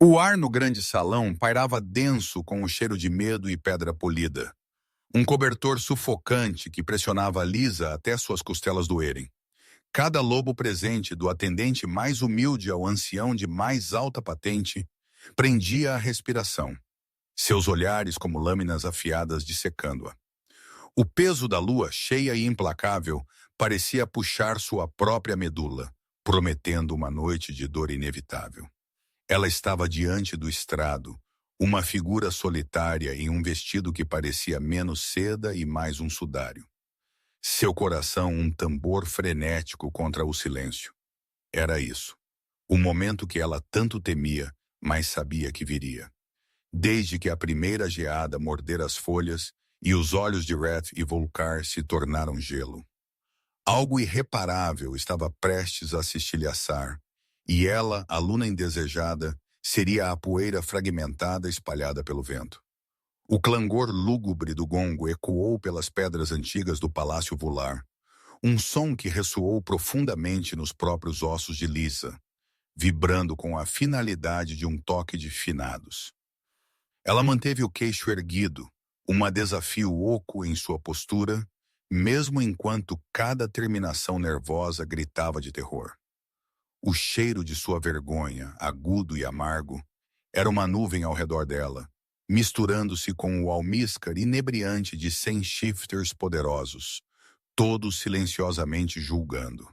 O ar no grande salão pairava denso com o cheiro de medo e pedra polida. Um cobertor sufocante que pressionava Lisa até suas costelas doerem. Cada lobo presente, do atendente mais humilde ao ancião de mais alta patente, prendia a respiração, seus olhares como lâminas afiadas dissecando-a. O peso da lua, cheia e implacável, parecia puxar sua própria medula, prometendo uma noite de dor inevitável. Ela estava diante do estrado, uma figura solitária em um vestido que parecia menos seda e mais um sudário. Seu coração um tambor frenético contra o silêncio. Era isso. O momento que ela tanto temia, mas sabia que viria. Desde que a primeira geada mordera as folhas e os olhos de Ret e Volcar se tornaram gelo. Algo irreparável estava prestes a se estilhaçar, e ela, a luna indesejada, seria a poeira fragmentada espalhada pelo vento. O clangor lúgubre do gongo ecoou pelas pedras antigas do Palácio Vular, um som que ressoou profundamente nos próprios ossos de Lisa, vibrando com a finalidade de um toque de finados. Ela manteve o queixo erguido, um desafio oco em sua postura, mesmo enquanto cada terminação nervosa gritava de terror. O cheiro de sua vergonha, agudo e amargo, era uma nuvem ao redor dela, misturando-se com o almíscar inebriante de 100 shifters poderosos, todos silenciosamente julgando.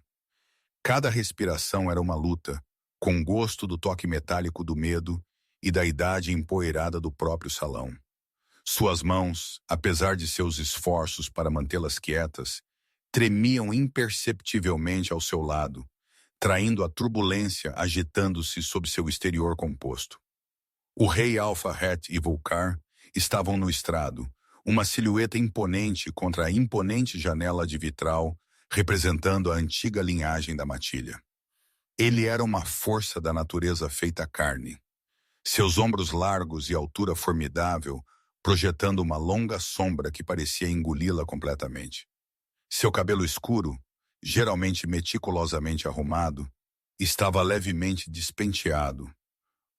Cada respiração era uma luta, com gosto do toque metálico do medo e da idade empoeirada do próprio salão. Suas mãos, apesar de seus esforços para mantê-las quietas, tremiam imperceptivelmente ao seu lado, traindo a turbulência agitando-se sob seu exterior composto. O rei Alpha-Het e Volcar estavam no estrado, uma silhueta imponente contra a imponente janela de vitral, representando a antiga linhagem da matilha. Ele era uma força da natureza feita carne. Seus ombros largos e altura formidável, projetando uma longa sombra que parecia engoli-la completamente. Seu cabelo escuro, geralmente meticulosamente arrumado, estava levemente despenteado,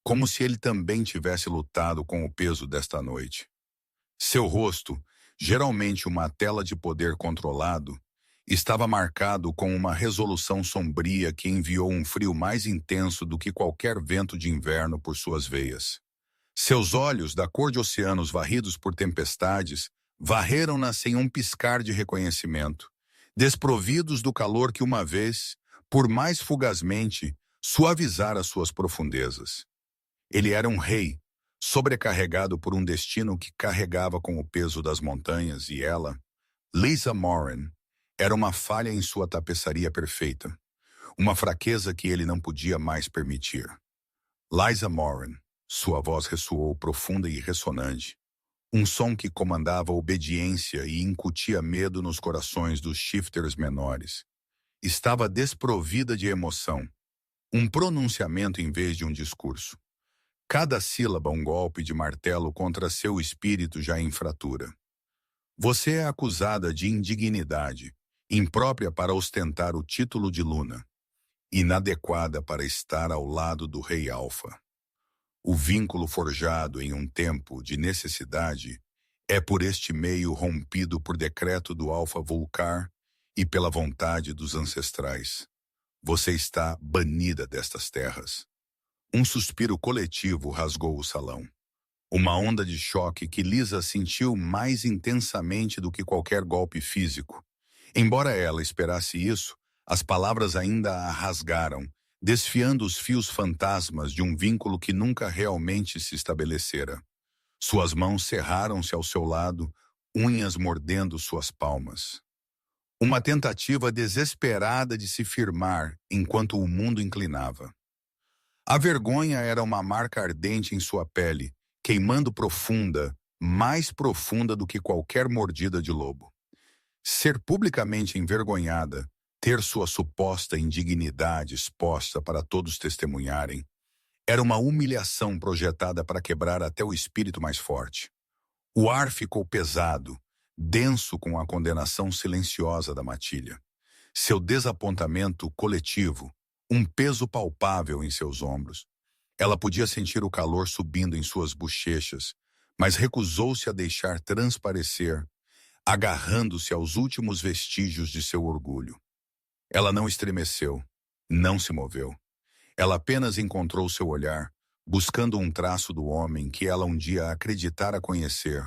como se ele também tivesse lutado com o peso desta noite. Seu rosto, geralmente uma tela de poder controlado, estava marcado com uma resolução sombria que enviou um frio mais intenso do que qualquer vento de inverno por suas veias. Seus olhos, da cor de oceanos varridos por tempestades, varreram-na sem um piscar de reconhecimento, desprovidos do calor que uma vez, por mais fugazmente, suavizara suas profundezas. Ele era um rei, sobrecarregado por um destino que carregava com o peso das montanhas, e ela, Lisa Moran, era uma falha em sua tapeçaria perfeita, uma fraqueza que ele não podia mais permitir. Lisa Moran, sua voz ressoou profunda e ressonante, um som que comandava obediência e incutia medo nos corações dos shifters menores. Estava desprovida de emoção, um pronunciamento em vez de um discurso. Cada sílaba um golpe de martelo contra seu espírito já em fratura. Você é acusada de indignidade, imprópria para ostentar o título de Luna, inadequada para estar ao lado do Rei Alfa. O vínculo forjado em um tempo de necessidade é por este meio rompido por decreto do Alfa Volcar e pela vontade dos ancestrais. Você está banida destas terras. Um suspiro coletivo rasgou o salão. Uma onda de choque que Lisa sentiu mais intensamente do que qualquer golpe físico. Embora ela esperasse isso, as palavras ainda a rasgaram, desfiando os fios fantasmas de um vínculo que nunca realmente se estabelecera. Suas mãos cerraram-se ao seu lado, unhas mordendo suas palmas. Uma tentativa desesperada de se firmar enquanto o mundo inclinava. A vergonha era uma marca ardente em sua pele, queimando profunda, mais profunda do que qualquer mordida de lobo. Ser publicamente envergonhada, ter sua suposta indignidade exposta para todos testemunharem, era uma humilhação projetada para quebrar até o espírito mais forte. O ar ficou pesado, denso com a condenação silenciosa da matilha. Seu desapontamento coletivo, um peso palpável em seus ombros. Ela podia sentir o calor subindo em suas bochechas, mas recusou-se a deixar transparecer, agarrando-se aos últimos vestígios de seu orgulho. Ela não estremeceu, não se moveu. Ela apenas encontrou seu olhar, buscando um traço do homem que ela um dia acreditara conhecer.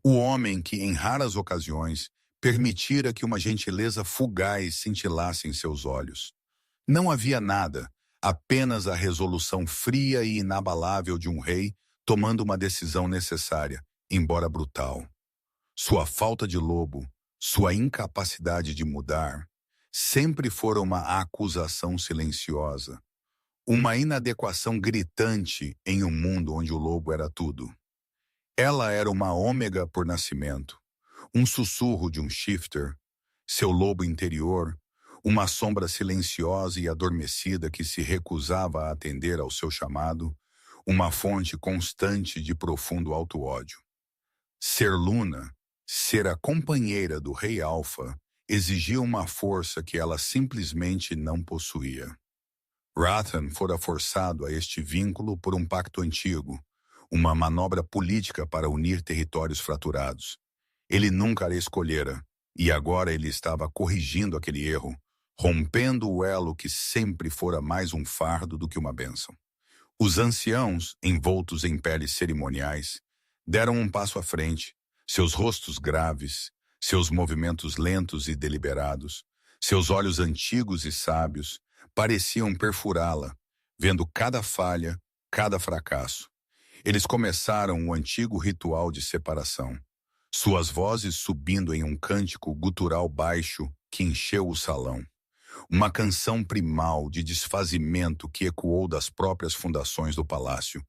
O homem que, em raras ocasiões, permitira que uma gentileza fugaz cintilasse em seus olhos. Não havia nada, apenas a resolução fria e inabalável de um rei tomando uma decisão necessária, embora brutal. Sua falta de lobo, sua incapacidade de mudar, sempre fora uma acusação silenciosa, uma inadequação gritante em um mundo onde o lobo era tudo. Ela era uma ômega por nascimento, um sussurro de um shifter, seu lobo interior, uma sombra silenciosa e adormecida que se recusava a atender ao seu chamado, uma fonte constante de profundo auto-ódio. Ser Luna, ser a companheira do Rei Alfa, exigia uma força que ela simplesmente não possuía. Rathan fora forçado a este vínculo por um pacto antigo, uma manobra política para unir territórios fraturados. Ele nunca a escolhera, e agora ele estava corrigindo aquele erro, rompendo o elo que sempre fora mais um fardo do que uma bênção. Os anciãos, envoltos em peles cerimoniais, deram um passo à frente, seus rostos graves, seus movimentos lentos e deliberados, seus olhos antigos e sábios, pareciam perfurá-la, vendo cada falha, cada fracasso. Eles começaram o antigo ritual de separação, suas vozes subindo em um cântico gutural baixo que encheu o salão. Uma canção primal de desfazimento que ecoou das próprias fundações do palácio.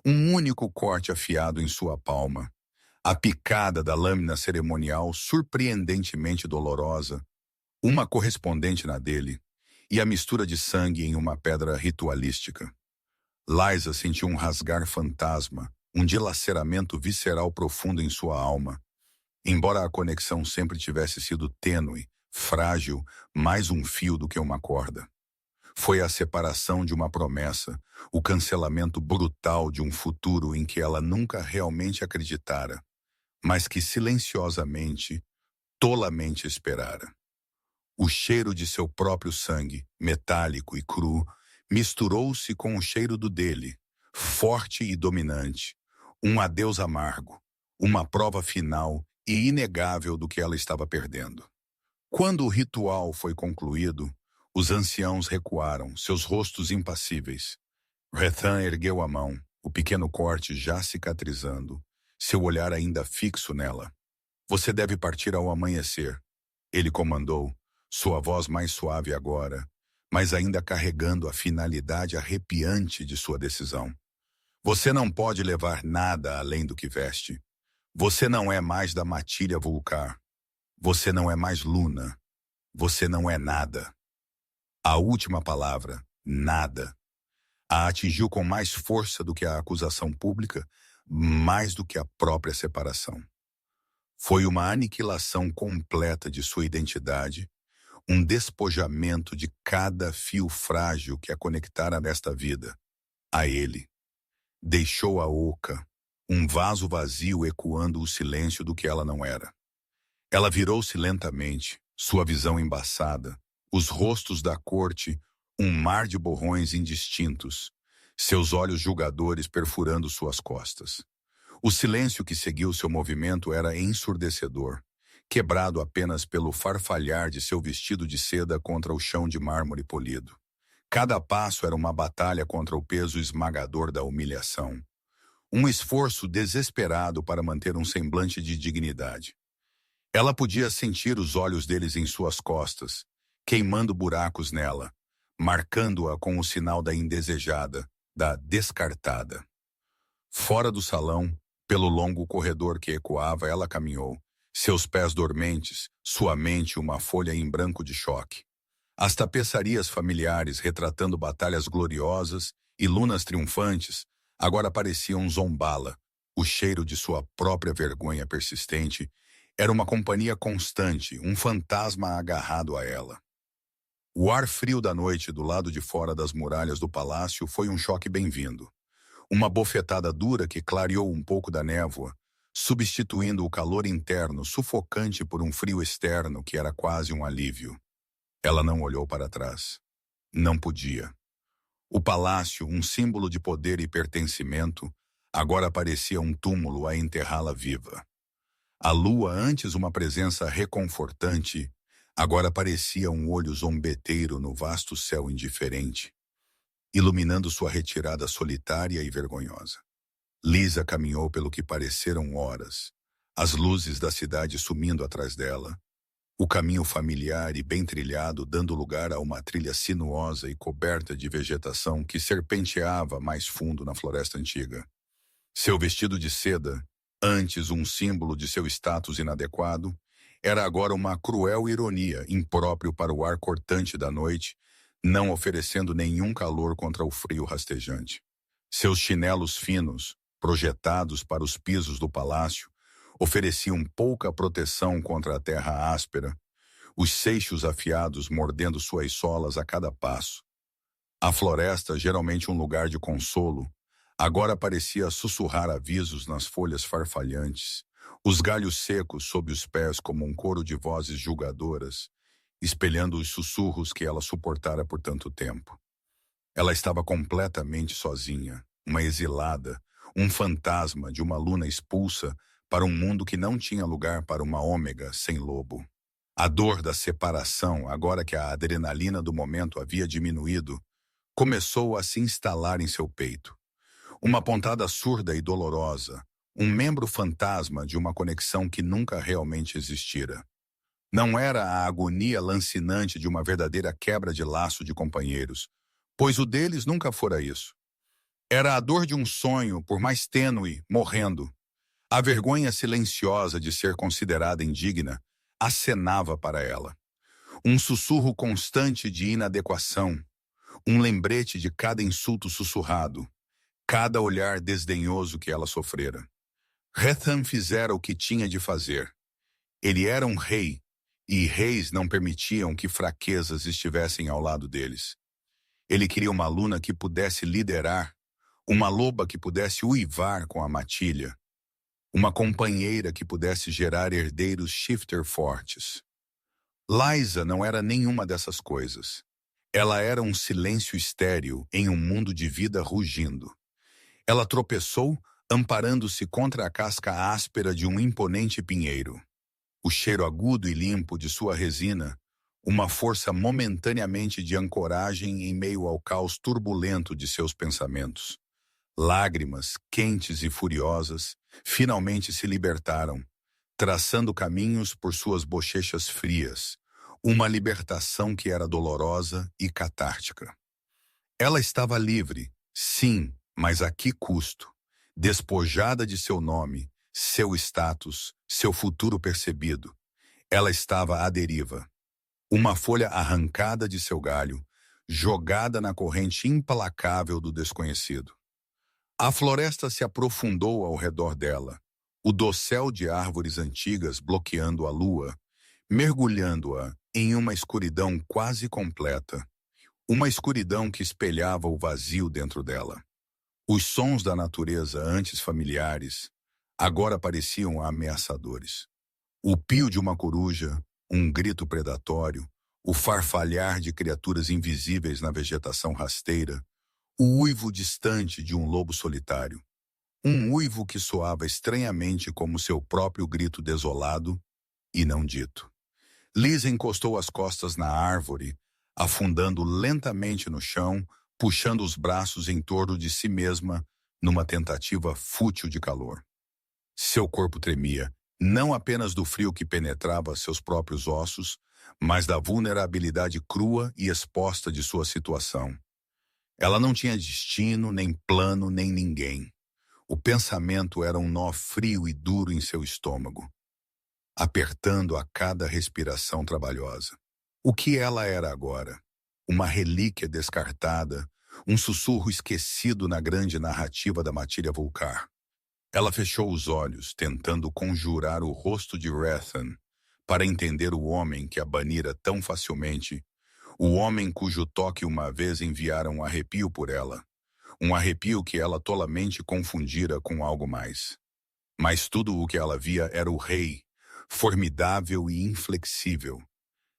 Um único corte afiado em sua palma. A picada da lâmina cerimonial surpreendentemente dolorosa, uma correspondente na dele, e a mistura de sangue em uma pedra ritualística. Liza sentiu um rasgar fantasma, um dilaceramento visceral profundo em sua alma. Embora a conexão sempre tivesse sido tênue, frágil, mais um fio do que uma corda. Foi a separação de uma promessa, o cancelamento brutal de um futuro em que ela nunca realmente acreditara, mas que silenciosamente, tolamente esperara. O cheiro de seu próprio sangue, metálico e cru, misturou-se com o cheiro do dele, forte e dominante, um adeus amargo, uma prova final e inegável do que ela estava perdendo. Quando o ritual foi concluído, os anciãos recuaram, seus rostos impassíveis. Rathan ergueu a mão, o pequeno corte já cicatrizando, seu olhar ainda fixo nela. Você deve partir ao amanhecer, ele comandou, sua voz mais suave agora, mas ainda carregando a finalidade arrepiante de sua decisão. Você não pode levar nada além do que veste. Você não é mais da matilha vulcar. Você não é mais Luna. Você não é nada. A última palavra, nada, a atingiu com mais força do que a acusação pública, mais do que a própria separação. Foi uma aniquilação completa de sua identidade, um despojamento de cada fio frágil que a conectara nesta vida, a ele. Deixou-a oca, um vaso vazio ecoando o silêncio do que ela não era. Ela virou-se lentamente, sua visão embaçada, os rostos da corte, um mar de borrões indistintos, seus olhos julgadores perfurando suas costas. O silêncio que seguiu seu movimento era ensurdecedor, quebrado apenas pelo farfalhar de seu vestido de seda contra o chão de mármore polido. Cada passo era uma batalha contra o peso esmagador da humilhação. Um esforço desesperado para manter um semblante de dignidade. Ela podia sentir os olhos deles em suas costas, queimando buracos nela, marcando-a com o sinal da indesejada, da descartada. Fora do salão, pelo longo corredor que ecoava, ela caminhou, seus pés dormentes, sua mente uma folha em branco de choque. As tapeçarias familiares retratando batalhas gloriosas e lunas triunfantes agora pareciam zombá-la. O cheiro de sua própria vergonha persistente era uma companhia constante, um fantasma agarrado a ela. O ar frio da noite do lado de fora das muralhas do palácio foi um choque bem-vindo. Uma bofetada dura que clareou um pouco da névoa, substituindo o calor interno sufocante por um frio externo que era quase um alívio. Ela não olhou para trás. Não podia. O palácio, um símbolo de poder e pertencimento, agora parecia um túmulo a enterrá-la viva. A lua, antes uma presença reconfortante, agora parecia um olho zombeteiro no vasto céu indiferente, iluminando sua retirada solitária e vergonhosa. Lisa caminhou pelo que pareceram horas, as luzes da cidade sumindo atrás dela, o caminho familiar e bem trilhado dando lugar a uma trilha sinuosa e coberta de vegetação que serpenteava mais fundo na floresta antiga. Seu vestido de seda, antes um símbolo de seu status inadequado, era agora uma cruel ironia impróprio para o ar cortante da noite, não oferecendo nenhum calor contra o frio rastejante. Seus chinelos finos, projetados para os pisos do palácio, ofereciam pouca proteção contra a terra áspera, os seixos afiados mordendo suas solas a cada passo. A floresta, geralmente um lugar de consolo, agora parecia sussurrar avisos nas folhas farfalhantes, os galhos secos sob os pés como um coro de vozes julgadoras, espelhando os sussurros que ela suportara por tanto tempo. Ela estava completamente sozinha, uma exilada, um fantasma de uma luna expulsa para um mundo que não tinha lugar para uma ômega sem lobo. A dor da separação, agora que a adrenalina do momento havia diminuído, começou a se instalar em seu peito. Uma pontada surda e dolorosa, um membro fantasma de uma conexão que nunca realmente existira. Não era a agonia lancinante de uma verdadeira quebra de laço de companheiros, pois o deles nunca fora isso. Era a dor de um sonho, por mais tênue, morrendo. A vergonha silenciosa de ser considerada indigna acenava para ela. Um sussurro constante de inadequação, um lembrete de cada insulto sussurrado, cada olhar desdenhoso que ela sofrera. Rethan fizera o que tinha de fazer. Ele era um rei, e reis não permitiam que fraquezas estivessem ao lado deles. Ele queria uma luna que pudesse liderar, uma loba que pudesse uivar com a matilha, uma companheira que pudesse gerar herdeiros shifter fortes. Lysa não era nenhuma dessas coisas. Ela era um silêncio estéril em um mundo de vida rugindo. Ela tropeçou, amparando-se contra a casca áspera de um imponente pinheiro. O cheiro agudo e limpo de sua resina, uma força momentaneamente de ancoragem em meio ao caos turbulento de seus pensamentos. Lágrimas, quentes e furiosas, finalmente se libertaram, traçando caminhos por suas bochechas frias, uma libertação que era dolorosa e catártica. Ela estava livre, sim, mas a que custo? Despojada de seu nome, seu status, seu futuro percebido. Ela estava à deriva. Uma folha arrancada de seu galho, jogada na corrente implacável do desconhecido. A floresta se aprofundou ao redor dela, o dossel de árvores antigas bloqueando a lua, mergulhando-a em uma escuridão quase completa, uma escuridão que espelhava o vazio dentro dela. Os sons da natureza, antes familiares, agora pareciam ameaçadores. O pio de uma coruja, um grito predatório, o farfalhar de criaturas invisíveis na vegetação rasteira, o uivo distante de um lobo solitário. Um uivo que soava estranhamente como seu próprio grito desolado e não dito. Lisa encostou as costas na árvore, afundando lentamente no chão, puxando os braços em torno de si mesma numa tentativa fútil de calor. Seu corpo tremia, não apenas do frio que penetrava seus próprios ossos, mas da vulnerabilidade crua e exposta de sua situação. Ela não tinha destino, nem plano, nem ninguém. O pensamento era um nó frio e duro em seu estômago, apertando a cada respiração trabalhosa. O que ela era agora? Uma relíquia descartada, um sussurro esquecido na grande narrativa da matilha vulcar. Ela fechou os olhos, tentando conjurar o rosto de Rethan para entender o homem que a banira tão facilmente, O homem cujo toque uma vez enviara um arrepio por ela, um arrepio que ela tolamente confundira com algo mais. Mas tudo o que ela via era o rei, formidável e inflexível,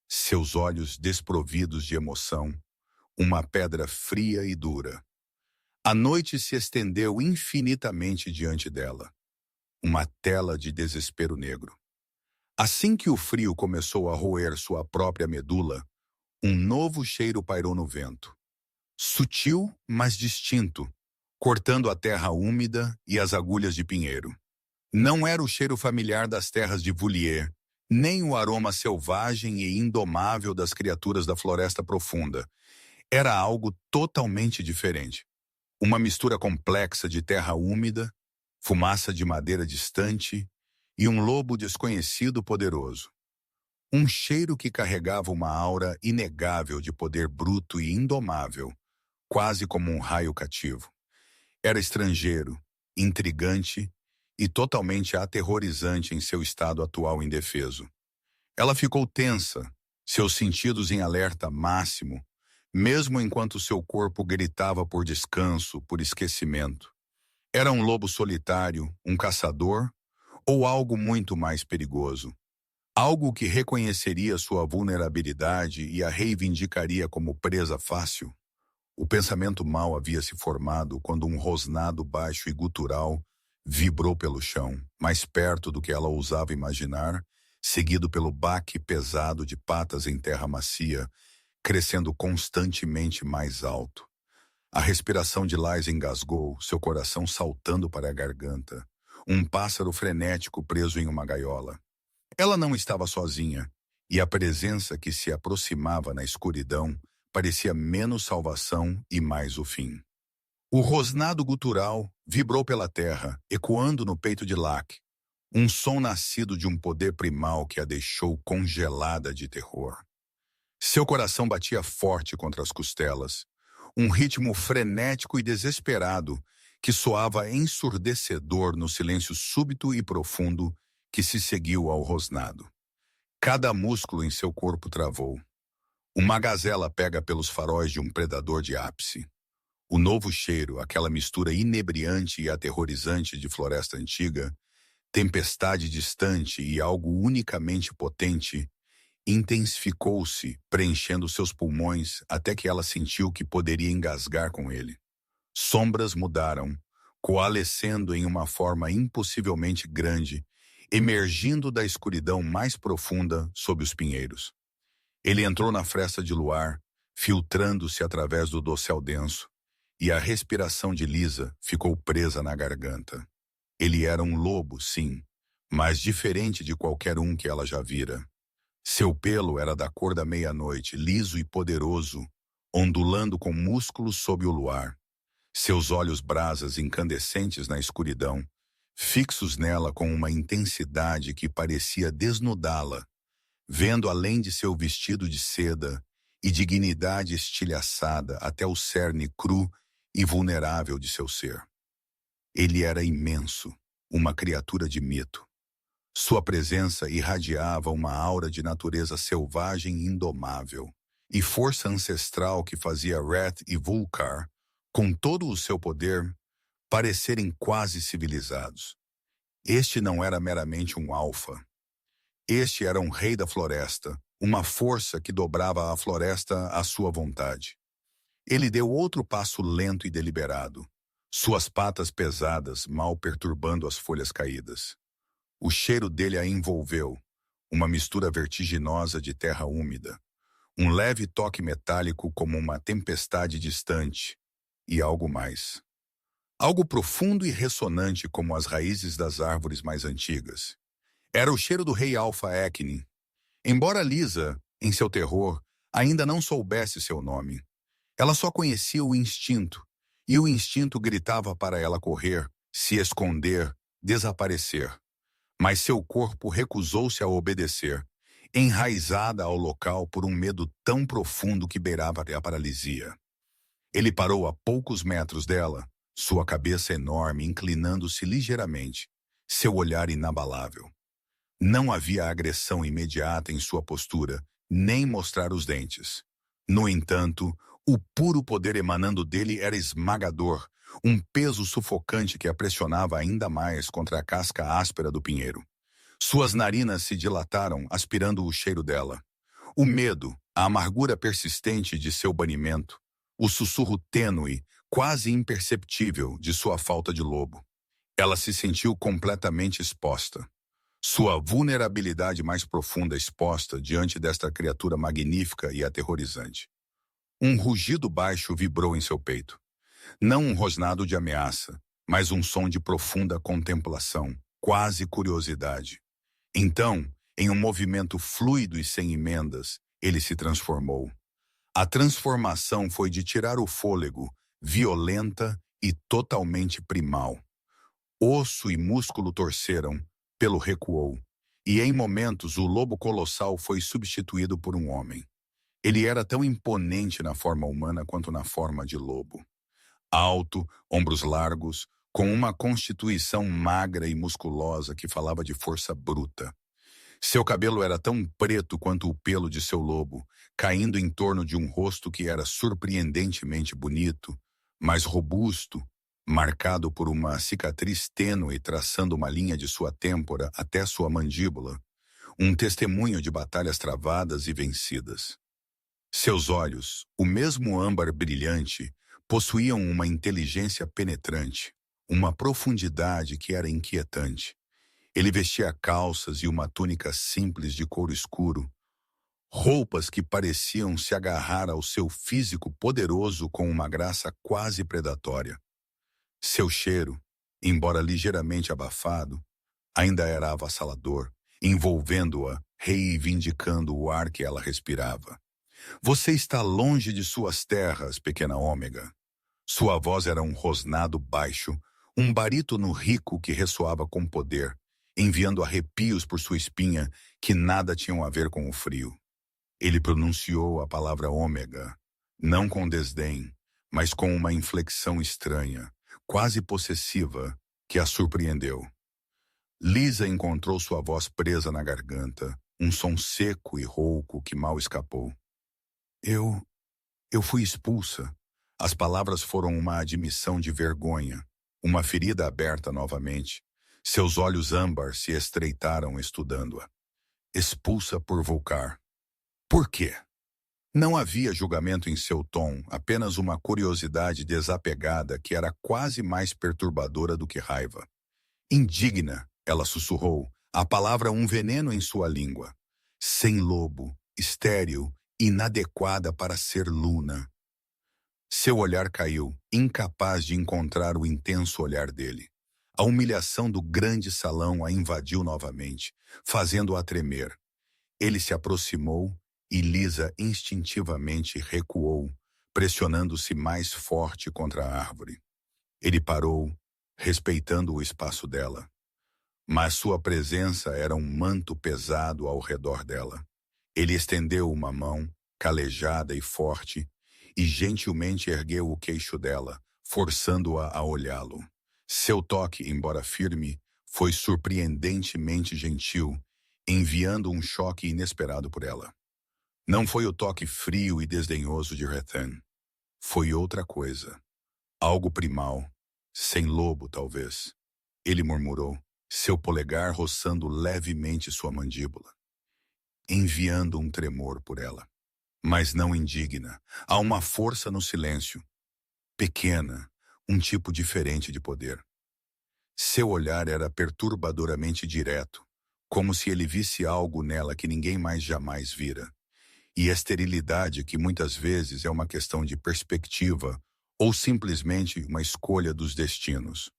seus olhos desprovidos de emoção, uma pedra fria e dura. A noite se estendeu infinitamente diante dela, uma tela de desespero negro. Assim que o frio começou a roer sua própria medula, um novo cheiro pairou no vento. Sutil, mas distinto, cortando a terra úmida e as agulhas de pinheiro. Não era o cheiro familiar das terras de Voulier, nem o aroma selvagem e indomável das criaturas da floresta profunda. Era algo totalmente diferente. Uma mistura complexa de terra úmida, fumaça de madeira distante e um lobo desconhecido poderoso. Um cheiro que carregava uma aura inegável de poder bruto e indomável, quase como um raio cativo. Era estrangeiro, intrigante e totalmente aterrorizante em seu estado atual indefeso. Ela ficou tensa, seus sentidos em alerta máximo, mesmo enquanto seu corpo gritava por descanso, por esquecimento. Era um lobo solitário, um caçador, ou algo muito mais perigoso? Algo que reconheceria sua vulnerabilidade e a reivindicaria como presa fácil? O pensamento mau havia se formado quando um rosnado baixo e gutural vibrou pelo chão, mais perto do que ela ousava imaginar, seguido pelo baque pesado de patas em terra macia, crescendo constantemente mais alto. A respiração de Liza engasgou, seu coração saltando para a garganta. Um pássaro frenético preso em uma gaiola. Ela não estava sozinha, e a presença que se aproximava na escuridão parecia menos salvação e mais o fim. O rosnado gutural vibrou pela terra, ecoando no peito de Locke, um som nascido de um poder primal que a deixou congelada de terror. Seu coração batia forte contra as costelas, um ritmo frenético e desesperado que soava ensurdecedor no silêncio súbito e profundo que se seguiu ao rosnado. Cada músculo em seu corpo travou. Uma gazela pega pelos faróis de um predador de ápice. O novo cheiro, aquela mistura inebriante e aterrorizante de floresta antiga, tempestade distante e algo unicamente potente, intensificou-se, preenchendo seus pulmões até que ela sentiu que poderia engasgar com ele. Sombras mudaram, coalescendo em uma forma impossivelmente grande, emergindo da escuridão mais profunda sob os pinheiros. Ele entrou na fresta de luar, filtrando-se através do dossel denso, e a respiração de Lisa ficou presa na garganta. Ele era um lobo, sim, mas diferente de qualquer um que ela já vira. Seu pelo era da cor da meia-noite, liso e poderoso, ondulando com músculos sob o luar. Seus olhos brasas incandescentes na escuridão, fixos nela com uma intensidade que parecia desnudá-la, vendo além de seu vestido de seda e dignidade estilhaçada até o cerne cru e vulnerável de seu ser. Ele era imenso, uma criatura de mito. Sua presença irradiava uma aura de natureza selvagem e indomável, e força ancestral que fazia Reth e Vulcar, com todo o seu poder, parecerem quase civilizados. Este não era meramente um alfa. Este era um rei da floresta, uma força que dobrava a floresta à sua vontade. Ele deu outro passo lento e deliberado, suas patas pesadas mal perturbando as folhas caídas. O cheiro dele a envolveu, uma mistura vertiginosa de terra úmida, um leve toque metálico como uma tempestade distante, e algo mais. Algo profundo e ressonante como as raízes das árvores mais antigas. Era o cheiro do rei Alpha Eknin. Embora Lisa, em seu terror, ainda não soubesse seu nome, ela só conhecia o instinto, e o instinto gritava para ela correr, se esconder, desaparecer. Mas seu corpo recusou-se a obedecer, enraizada ao local por um medo tão profundo que beirava a paralisia. Ele parou a poucos metros dela, sua cabeça enorme inclinando-se ligeiramente, seu olhar inabalável. Não havia agressão imediata em sua postura, nem mostrar os dentes. No entanto, o puro poder emanando dele era esmagador, um peso sufocante que a pressionava ainda mais contra a casca áspera do pinheiro. Suas narinas se dilataram, aspirando o cheiro dela. O medo, a amargura persistente de seu banimento, o sussurro tênue, quase imperceptível, de sua falta de lobo. Ela se sentiu completamente exposta. Sua vulnerabilidade mais profunda exposta diante desta criatura magnífica e aterrorizante. Um rugido baixo vibrou em seu peito. Não um rosnado de ameaça, mas um som de profunda contemplação, quase curiosidade. Então, em um movimento fluido e sem emendas, ele se transformou. A transformação foi de tirar o fôlego, violenta e totalmente primal. Osso e músculo torceram, pelo recuou, e em momentos o lobo colossal foi substituído por um homem. Ele era tão imponente na forma humana quanto na forma de lobo. Alto, ombros largos, com uma constituição magra e musculosa que falava de força bruta. Seu cabelo era tão preto quanto o pelo de seu lobo, caindo em torno de um rosto que era surpreendentemente bonito, mas robusto, marcado por uma cicatriz tênue traçando uma linha de sua têmpora até sua mandíbula, um testemunho de batalhas travadas e vencidas. Seus olhos, o mesmo âmbar brilhante, possuíam uma inteligência penetrante, uma profundidade que era inquietante. Ele vestia calças e uma túnica simples de couro escuro, roupas que pareciam se agarrar ao seu físico poderoso com uma graça quase predatória. Seu cheiro, embora ligeiramente abafado, ainda era avassalador, envolvendo-a, reivindicando o ar que ela respirava. Você está longe de suas terras, pequena ômega. Sua voz era um rosnado baixo, um barítono rico que ressoava com poder, enviando arrepios por sua espinha que nada tinham a ver com o frio. Ele pronunciou a palavra ômega, não com desdém, mas com uma inflexão estranha, quase possessiva, que a surpreendeu. Lisa encontrou sua voz presa na garganta, um som seco e rouco que mal escapou. Eu fui expulsa. As palavras foram uma admissão de vergonha, uma ferida aberta novamente. Seus olhos âmbar se estreitaram estudando-a. Expulsa por Volcar. Por quê? Não havia julgamento em seu tom, apenas uma curiosidade desapegada que era quase mais perturbadora do que raiva. Indigna, ela sussurrou, a palavra um veneno em sua língua. Sem lobo, estéril, inadequada para ser Luna. Seu olhar caiu, incapaz de encontrar o intenso olhar dele. A humilhação do grande salão a invadiu novamente, fazendo-a tremer. Ele se aproximou e Lisa instintivamente recuou, pressionando-se mais forte contra a árvore. Ele parou, respeitando o espaço dela. Mas sua presença era um manto pesado ao redor dela. Ele estendeu uma mão, calejada e forte, e gentilmente ergueu o queixo dela, forçando-a a olhá-lo. Seu toque, embora firme, foi surpreendentemente gentil, enviando um choque inesperado por ela. Não foi o toque frio e desdenhoso de Rethan. Foi outra coisa. Algo primal, sem lobo, talvez. Ele murmurou, seu polegar roçando levemente sua mandíbula, enviando um tremor por ela. Mas não indigna. Há uma força no silêncio. Pequena, um tipo diferente de poder. Seu olhar era perturbadoramente direto, como se ele visse algo nela que ninguém mais jamais vira. E a esterilidade, que muitas vezes é uma questão de perspectiva ou simplesmente uma escolha dos destinos.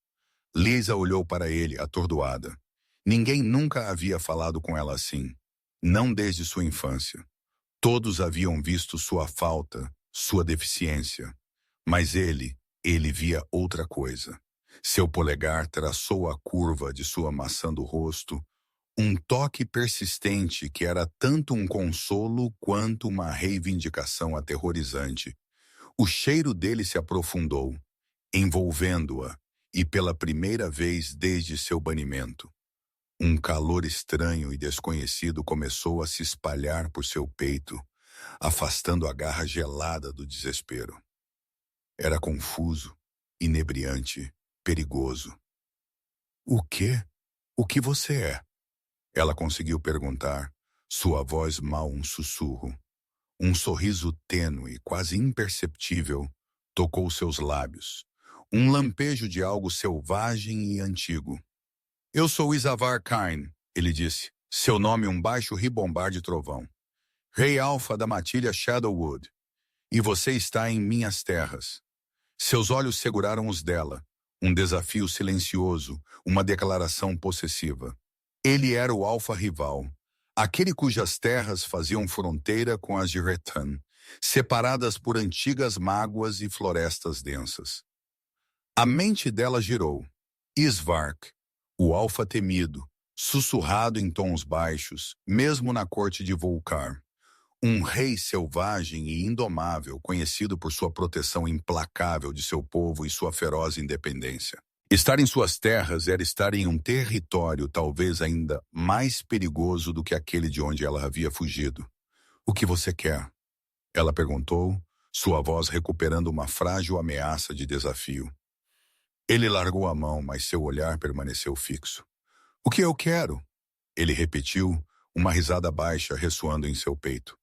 Lisa olhou para ele, atordoada. Ninguém nunca havia falado com ela assim, não desde sua infância. Todos haviam visto sua falta, sua deficiência. Mas ele via outra coisa. Seu polegar traçou a curva de sua maçã do rosto, um toque persistente que era tanto um consolo quanto uma reivindicação aterrorizante. O cheiro dele se aprofundou, envolvendo-a, e pela primeira vez desde seu banimento. Um calor estranho e desconhecido começou a se espalhar por seu peito, afastando a garra gelada do desespero. Era confuso, inebriante, perigoso. O quê? O que você é? Ela conseguiu perguntar, sua voz mal um sussurro. Um sorriso tênue, quase imperceptível, tocou seus lábios. Um lampejo de algo selvagem e antigo. Eu sou Isavar Kine, ele disse. Seu nome um baixo ribombar de trovão. Rei Alfa da matilha Shadowwood. E você está em minhas terras. Seus olhos seguraram os dela. Um desafio silencioso, uma declaração possessiva. Ele era o alfa rival. Aquele cujas terras faziam fronteira com as de Retan, separadas por antigas mágoas e florestas densas. A mente dela girou. Isvark, o alfa temido, sussurrado em tons baixos, mesmo na corte de Volcar. Um rei selvagem e indomável, conhecido por sua proteção implacável de seu povo e sua feroz independência. Estar em suas terras era estar em um território talvez ainda mais perigoso do que aquele de onde ela havia fugido. O que você quer? Ela perguntou, sua voz recuperando uma frágil ameaça de desafio. Ele largou a mão, mas seu olhar permaneceu fixo. O que eu quero? Ele repetiu, uma risada baixa ressoando em seu peito.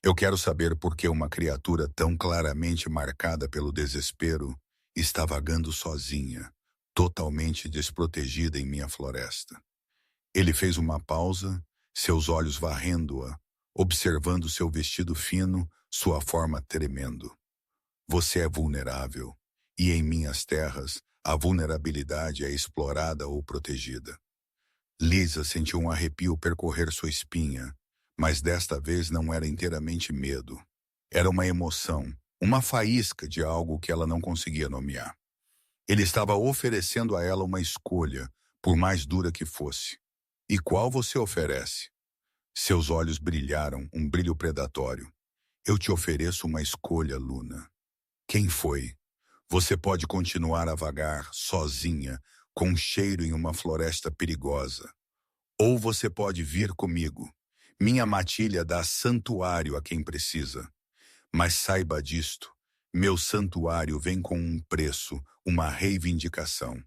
Eu quero saber por que uma criatura tão claramente marcada pelo desespero está vagando sozinha, totalmente desprotegida em minha floresta. Ele fez uma pausa, seus olhos varrendo-a, observando seu vestido fino, sua forma tremendo. Você é vulnerável, e em minhas terras, a vulnerabilidade é explorada ou protegida. Lisa sentiu um arrepio percorrer sua espinha, mas desta vez não era inteiramente medo. Era uma emoção, uma faísca de algo que ela não conseguia nomear. Ele estava oferecendo a ela uma escolha, por mais dura que fosse. E qual você oferece? Seus olhos brilharam, um brilho predatório. Eu te ofereço uma escolha, Luna. Quem foi? Você pode continuar a vagar, sozinha, com um cheiro em uma floresta perigosa. Ou você pode vir comigo. Minha matilha dá santuário a quem precisa. Mas saiba disto, meu santuário vem com um preço, uma reivindicação.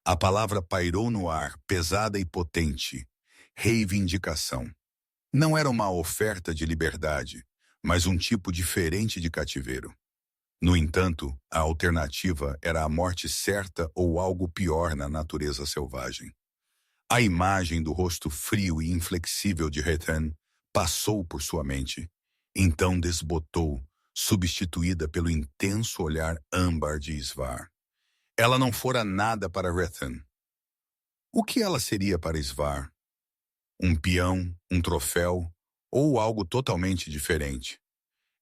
A palavra pairou no ar, pesada e potente. Reivindicação. Não era uma oferta de liberdade, mas um tipo diferente de cativeiro. No entanto, a alternativa era a morte certa ou algo pior na natureza selvagem. A imagem do rosto frio e inflexível de Rethan passou por sua mente. Então desbotou, substituída pelo intenso olhar âmbar de Isvar. Ela não fora nada para Rethan. O que ela seria para Isvar? Um peão, um troféu ou algo totalmente diferente?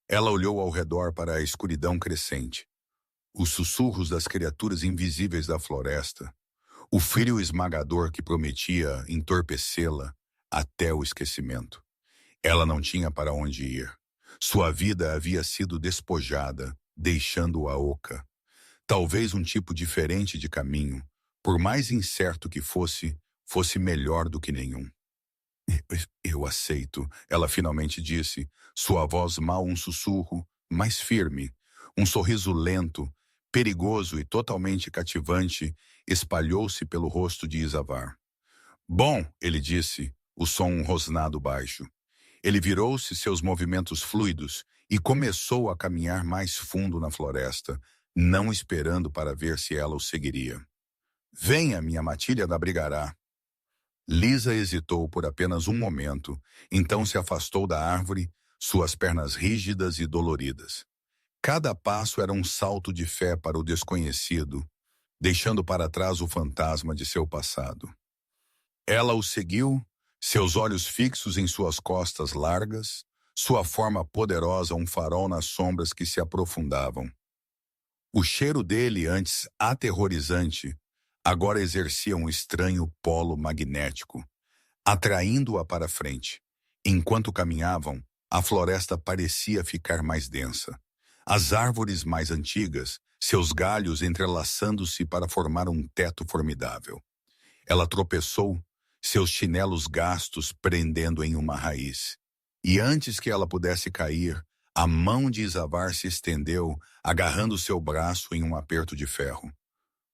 Ela olhou ao redor para a escuridão crescente. Os sussurros das criaturas invisíveis da floresta. O frio esmagador que prometia entorpecê-la até o esquecimento. Ela não tinha para onde ir. Sua vida havia sido despojada, deixando-a oca. Talvez um tipo diferente de caminho, por mais incerto que fosse melhor do que nenhum. Eu aceito, ela finalmente disse, sua voz mal um sussurro, mas firme. Um sorriso lento, perigoso e totalmente cativante espalhou-se pelo rosto de Isavar. Bom, ele disse, o som rosnado baixo. Ele virou-se seus movimentos fluidos e começou a caminhar mais fundo na floresta, não esperando para ver se ela o seguiria. Venha, minha matilha da abrigará. Lisa hesitou por apenas um momento, então se afastou da árvore, suas pernas rígidas e doloridas. Cada passo era um salto de fé para o desconhecido, deixando para trás o fantasma de seu passado. Ela o seguiu, seus olhos fixos em suas costas largas, sua forma poderosa um farol nas sombras que se aprofundavam. O cheiro dele, antes aterrorizante, agora exercia um estranho polo magnético, atraindo-a para frente. Enquanto caminhavam, a floresta parecia ficar mais densa. As árvores mais antigas, seus galhos entrelaçando-se para formar um teto formidável. Ela tropeçou, seus chinelos gastos prendendo em uma raiz. E antes que ela pudesse cair, a mão de Isavar se estendeu, agarrando seu braço em um aperto de ferro.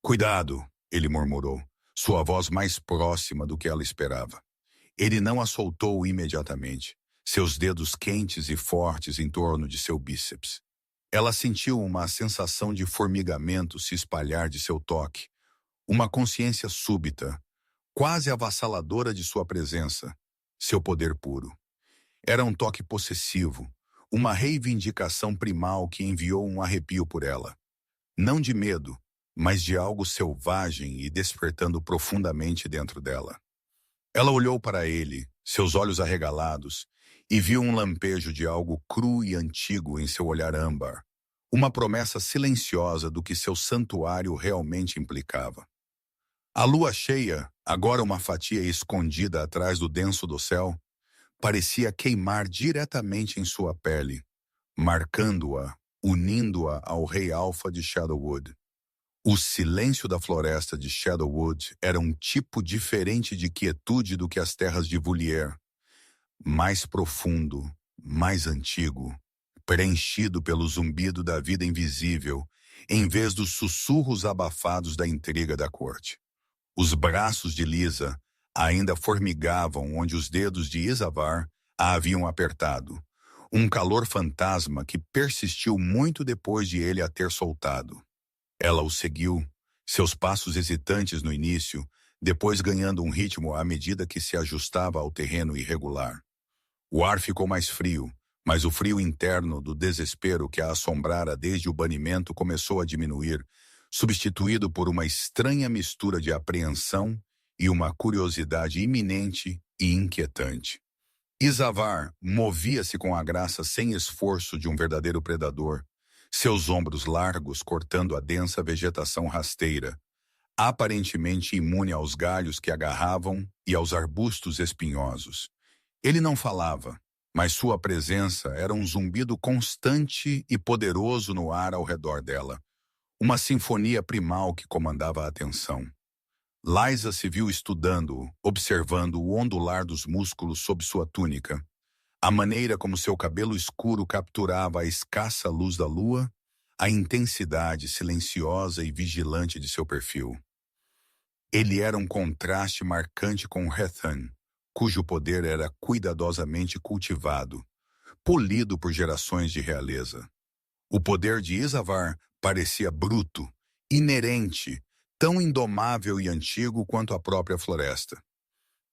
Cuidado, ele murmurou, sua voz mais próxima do que ela esperava. Ele não a soltou imediatamente, seus dedos quentes e fortes em torno de seu bíceps. Ela sentiu uma sensação de formigamento se espalhar de seu toque, uma consciência súbita, quase avassaladora de sua presença, seu poder puro. Era um toque possessivo, uma reivindicação primal que enviou um arrepio por ela. Não de medo, mas de algo selvagem e despertando profundamente dentro dela. Ela olhou para ele, seus olhos arregalados, e viu um lampejo de algo cru e antigo em seu olhar âmbar, uma promessa silenciosa do que seu santuário realmente implicava. A lua cheia, agora uma fatia escondida atrás do denso do céu, parecia queimar diretamente em sua pele, marcando-a, unindo-a ao rei Alfa de Shadowwood. O silêncio da floresta de Shadowwood era um tipo diferente de quietude do que as terras de Voulier, mais profundo, mais antigo, preenchido pelo zumbido da vida invisível, em vez dos sussurros abafados da intriga da corte. Os braços de Lisa ainda formigavam onde os dedos de Isavar a haviam apertado, um calor fantasma que persistiu muito depois de ele a ter soltado. Ela o seguiu, seus passos hesitantes no início, depois ganhando um ritmo à medida que se ajustava ao terreno irregular. O ar ficou mais frio, mas o frio interno do desespero que a assombrara desde o banimento começou a diminuir, substituído por uma estranha mistura de apreensão e uma curiosidade iminente e inquietante. Isavar movia-se com a graça sem esforço de um verdadeiro predador, seus ombros largos cortando a densa vegetação rasteira, aparentemente imune aos galhos que agarravam e aos arbustos espinhosos. Ele não falava, mas sua presença era um zumbido constante e poderoso no ar ao redor dela, uma sinfonia primal que comandava a atenção. Liza se viu estudando-o, observando o ondular dos músculos sob sua túnica, a maneira como seu cabelo escuro capturava a escassa luz da lua, a intensidade silenciosa e vigilante de seu perfil. Ele era um contraste marcante com Hethan, cujo poder era cuidadosamente cultivado, polido por gerações de realeza. O poder de Isavar parecia bruto, inerente, tão indomável e antigo quanto a própria floresta.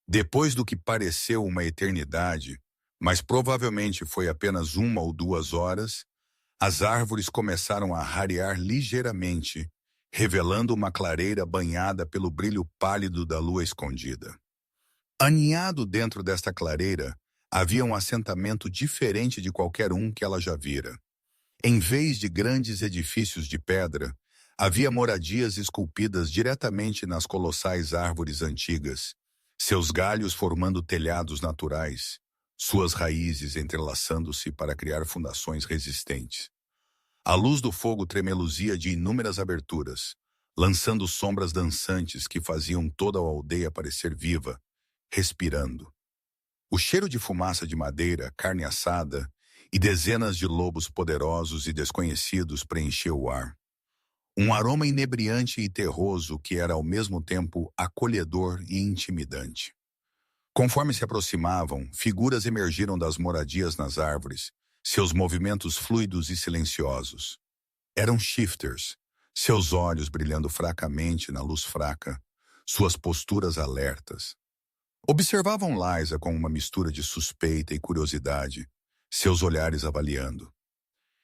Depois do que pareceu uma eternidade, mas provavelmente foi apenas 1 ou 2 horas, as árvores começaram a rarear ligeiramente, revelando uma clareira banhada pelo brilho pálido da lua escondida. Aninhado dentro desta clareira, havia um assentamento diferente de qualquer um que ela já vira. Em vez de grandes edifícios de pedra, havia moradias esculpidas diretamente nas colossais árvores antigas, seus galhos formando telhados naturais, suas raízes entrelaçando-se para criar fundações resistentes. A luz do fogo tremeluzia de inúmeras aberturas, lançando sombras dançantes que faziam toda a aldeia parecer viva, respirando. O cheiro de fumaça de madeira, carne assada e dezenas de lobos poderosos e desconhecidos preencheu o ar. Um aroma inebriante e terroso que era ao mesmo tempo acolhedor e intimidante. Conforme se aproximavam, figuras emergiram das moradias nas árvores, seus movimentos fluidos e silenciosos. Eram shifters, seus olhos brilhando fracamente na luz fraca, suas posturas alertas. Observavam Liza com uma mistura de suspeita e curiosidade, seus olhares avaliando.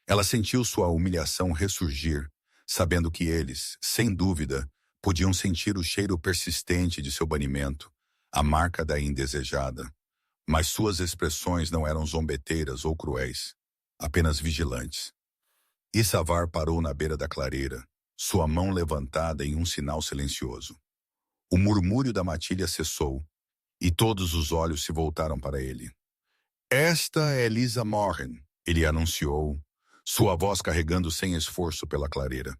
Ela sentiu sua humilhação ressurgir, sabendo que eles, sem dúvida, podiam sentir o cheiro persistente de seu banimento, a marca da indesejada, mas suas expressões não eram zombeteiras ou cruéis, apenas vigilantes. Isavar parou na beira da clareira, sua mão levantada em um sinal silencioso. O murmúrio da matilha cessou, e todos os olhos se voltaram para ele. Esta é Lisa Morhen, ele anunciou, sua voz carregando sem esforço pela clareira.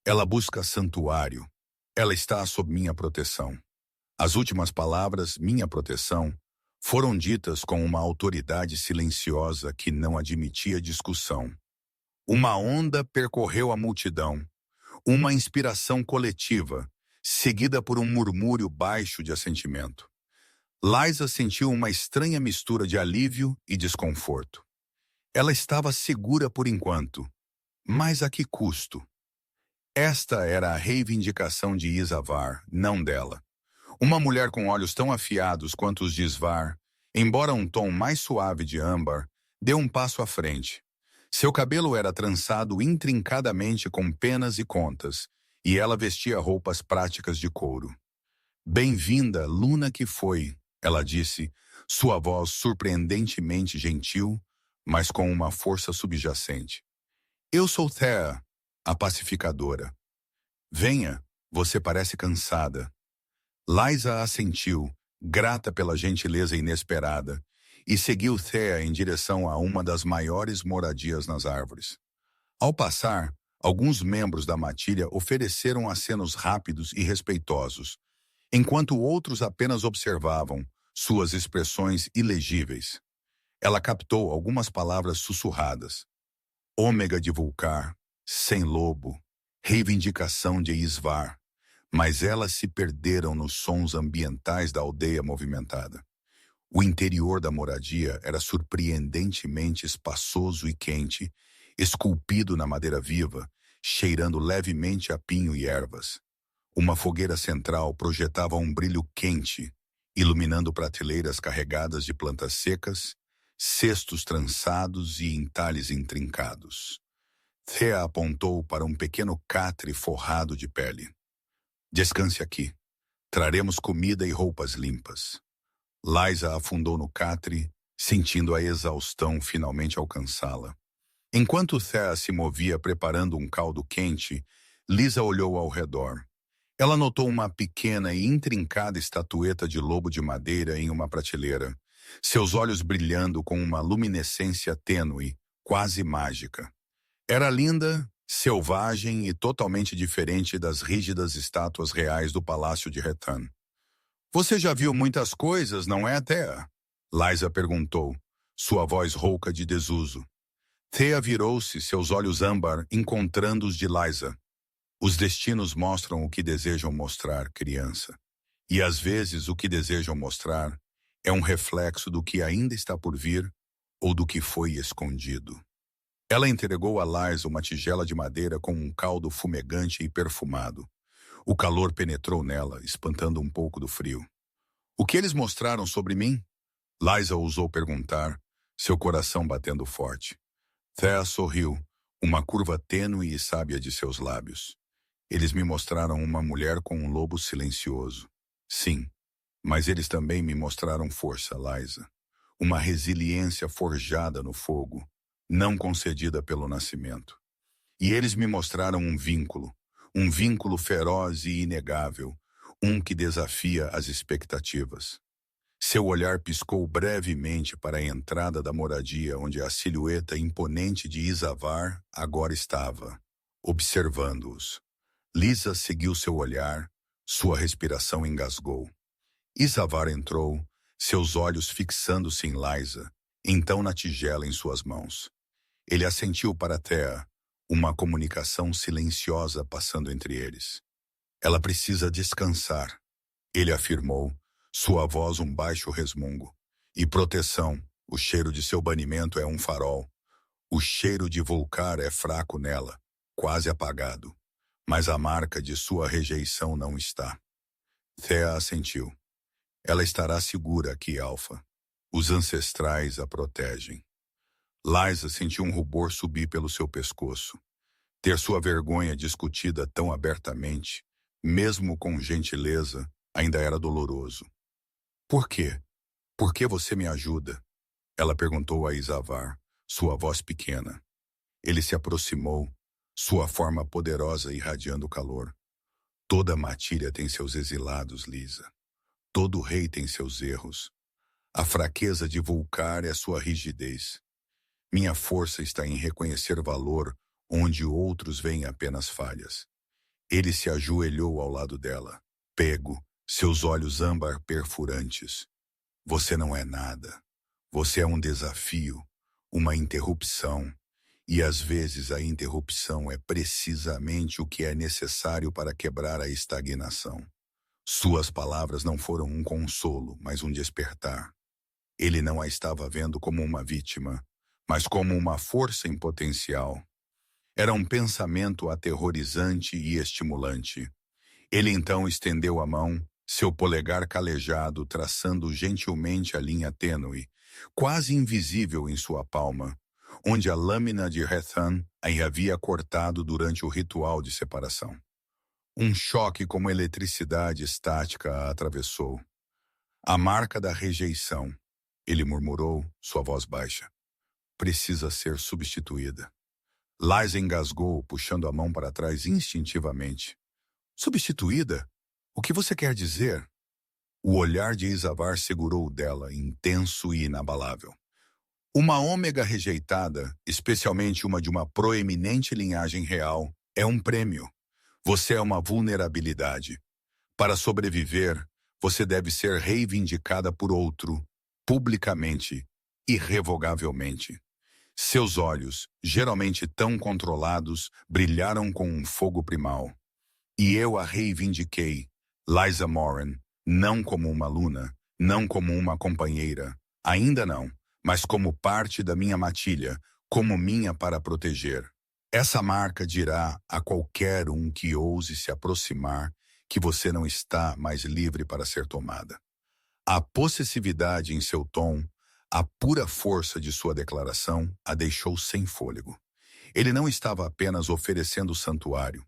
Ela busca santuário. Ela está sob minha proteção. As últimas palavras, minha proteção, Foram ditas com uma autoridade silenciosa que não admitia discussão. Uma onda percorreu a multidão, uma inspiração coletiva, seguida por um murmúrio baixo de assentimento. Liza sentiu uma estranha mistura de alívio e desconforto. Ela estava segura por enquanto, mas a que custo? Esta era a reivindicação de Isavar, não dela. Uma mulher com olhos tão afiados quanto os de Isvar, embora um tom mais suave de âmbar, deu um passo à frente. Seu cabelo era trançado intrincadamente com penas e contas, e ela vestia roupas práticas de couro. Bem-vinda, Luna que foi, ela disse, sua voz surpreendentemente gentil, mas com uma força subjacente. Eu sou Thea, a pacificadora. Venha, você parece cansada. Liza assentiu, grata pela gentileza inesperada, e seguiu Thea em direção a uma das maiores moradias nas árvores. Ao passar, alguns membros da matilha ofereceram acenos rápidos e respeitosos, enquanto outros apenas observavam, suas expressões ilegíveis. Ela captou algumas palavras sussurradas. Ômega de Vulcar, sem lobo, reivindicação de Isvar, mas elas se perderam nos sons ambientais da aldeia movimentada. O interior da moradia era surpreendentemente espaçoso e quente, esculpido na madeira viva, cheirando levemente a pinho e ervas. Uma fogueira central projetava um brilho quente, iluminando prateleiras carregadas de plantas secas, cestos trançados e entalhes intrincados. Thea apontou para um pequeno catre forrado de pele. Descanse aqui. Traremos comida e roupas limpas. Liza afundou no catre, sentindo a exaustão finalmente alcançá-la. Enquanto Thea se movia preparando um caldo quente, Lisa olhou ao redor. Ela notou uma pequena e intrincada estatueta de lobo de madeira em uma prateleira, seus olhos brilhando com uma luminescência tênue, quase mágica. Era linda, selvagem e totalmente diferente das rígidas estátuas reais do Palácio de Retan. Você já viu muitas coisas, não é, Thea? Liza perguntou, sua voz rouca de desuso. Thea virou-se, seus olhos âmbar encontrando os de Liza. Os destinos mostram o que desejam mostrar, criança. E às vezes o que desejam mostrar é um reflexo do que ainda está por vir ou do que foi escondido. Ela entregou a Liza uma tigela de madeira com um caldo fumegante e perfumado. O calor penetrou nela, espantando um pouco do frio. O que eles mostraram sobre mim? Liza ousou perguntar, seu coração batendo forte. Thea sorriu, uma curva tênue e sábia de seus lábios. Eles me mostraram uma mulher com um lobo silencioso. Sim, mas eles também me mostraram força, Liza. Uma resiliência forjada no fogo, não concedida pelo nascimento. E eles me mostraram um vínculo feroz e inegável, um que desafia as expectativas. Seu olhar piscou brevemente para a entrada da moradia onde a silhueta imponente de Isavar agora estava, observando-os. Lisa seguiu seu olhar, sua respiração engasgou. Isavar entrou, seus olhos fixando-se em Liza, então na tigela em suas mãos. Ele assentiu para Thea, uma comunicação silenciosa passando entre eles. Ela precisa descansar, ele afirmou, sua voz um baixo resmungo. E proteção, o cheiro de seu banimento é um farol. O cheiro de Vulcar é fraco nela, quase apagado. Mas a marca de sua rejeição não está. Thea assentiu. Ela estará segura aqui, Alfa. Os ancestrais a protegem. Liza sentiu um rubor subir pelo seu pescoço. Ter sua vergonha discutida tão abertamente, mesmo com gentileza, ainda era doloroso. Por quê? Por que você me ajuda? Ela perguntou a Isavar, sua voz pequena. Ele se aproximou, sua forma poderosa irradiando calor. Toda matilha tem seus exilados, Lisa. Todo rei tem seus erros. A fraqueza de Vulcar é sua rigidez. Minha força está em reconhecer valor onde outros veem apenas falhas. Ele se ajoelhou ao lado dela, pego, seus olhos âmbar perfurantes. Você não é nada. Você é um desafio, uma interrupção. E às vezes a interrupção é precisamente o que é necessário para quebrar a estagnação. Suas palavras não foram um consolo, mas um despertar. Ele não a estava vendo como uma vítima, mas como uma força em potencial. Era um pensamento aterrorizante e estimulante. Ele então estendeu a mão, seu polegar calejado traçando gentilmente a linha tênue, quase invisível em sua palma, onde a lâmina de Rethan a havia cortado durante o ritual de separação. Um choque como eletricidade estática a atravessou. A marca da rejeição, ele murmurou, sua voz baixa. Precisa ser substituída. Liza engasgou, puxando a mão para trás instintivamente. Substituída? O que você quer dizer? O olhar de Isavar segurou o dela, intenso e inabalável. Uma ômega rejeitada, especialmente uma de uma proeminente linhagem real, é um prêmio. Você é uma vulnerabilidade. Para sobreviver, você deve ser reivindicada por outro, publicamente, irrevogavelmente. Seus olhos, geralmente tão controlados, brilharam com um fogo primal. E eu a reivindiquei, Liza Moran, não como uma aluna, não como uma companheira, ainda não, mas como parte da minha matilha, como minha para proteger. Essa marca dirá a qualquer um que ouse se aproximar que você não está mais livre para ser tomada. A possessividade em seu tom, a pura força de sua declaração a deixou sem fôlego. Ele não estava apenas oferecendo santuário,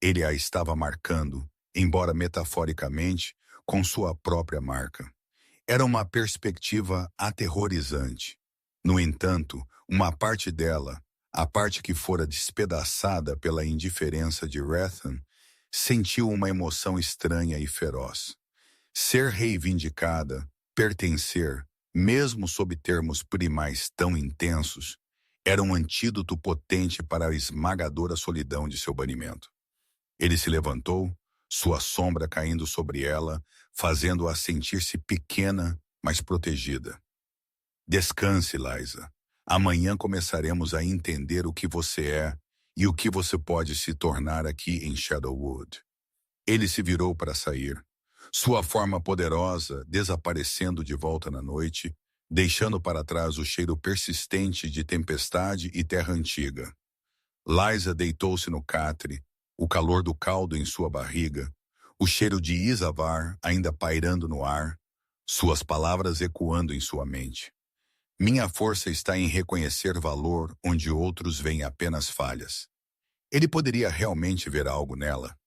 ele a estava marcando, embora metaforicamente, com sua própria marca. Era uma perspectiva aterrorizante. No entanto, uma parte dela, a parte que fora despedaçada pela indiferença de Rethan, sentiu uma emoção estranha e feroz. Ser reivindicada, pertencer, mesmo sob termos primais tão intensos, era um antídoto potente para a esmagadora solidão de seu banimento. Ele se levantou, sua sombra caindo sobre ela, fazendo-a sentir-se pequena, mas protegida. Descanse, Liza. Amanhã começaremos a entender o que você é e o que você pode se tornar aqui em Shadowwood. Ele se virou para sair, sua forma poderosa desaparecendo de volta na noite, deixando para trás o cheiro persistente de tempestade e terra antiga. Liza deitou-se no catre, o calor do caldo em sua barriga, o cheiro de Isavar ainda pairando no ar, suas palavras ecoando em sua mente. Minha força está em reconhecer valor onde outros veem apenas falhas. Ele poderia realmente ver algo nela?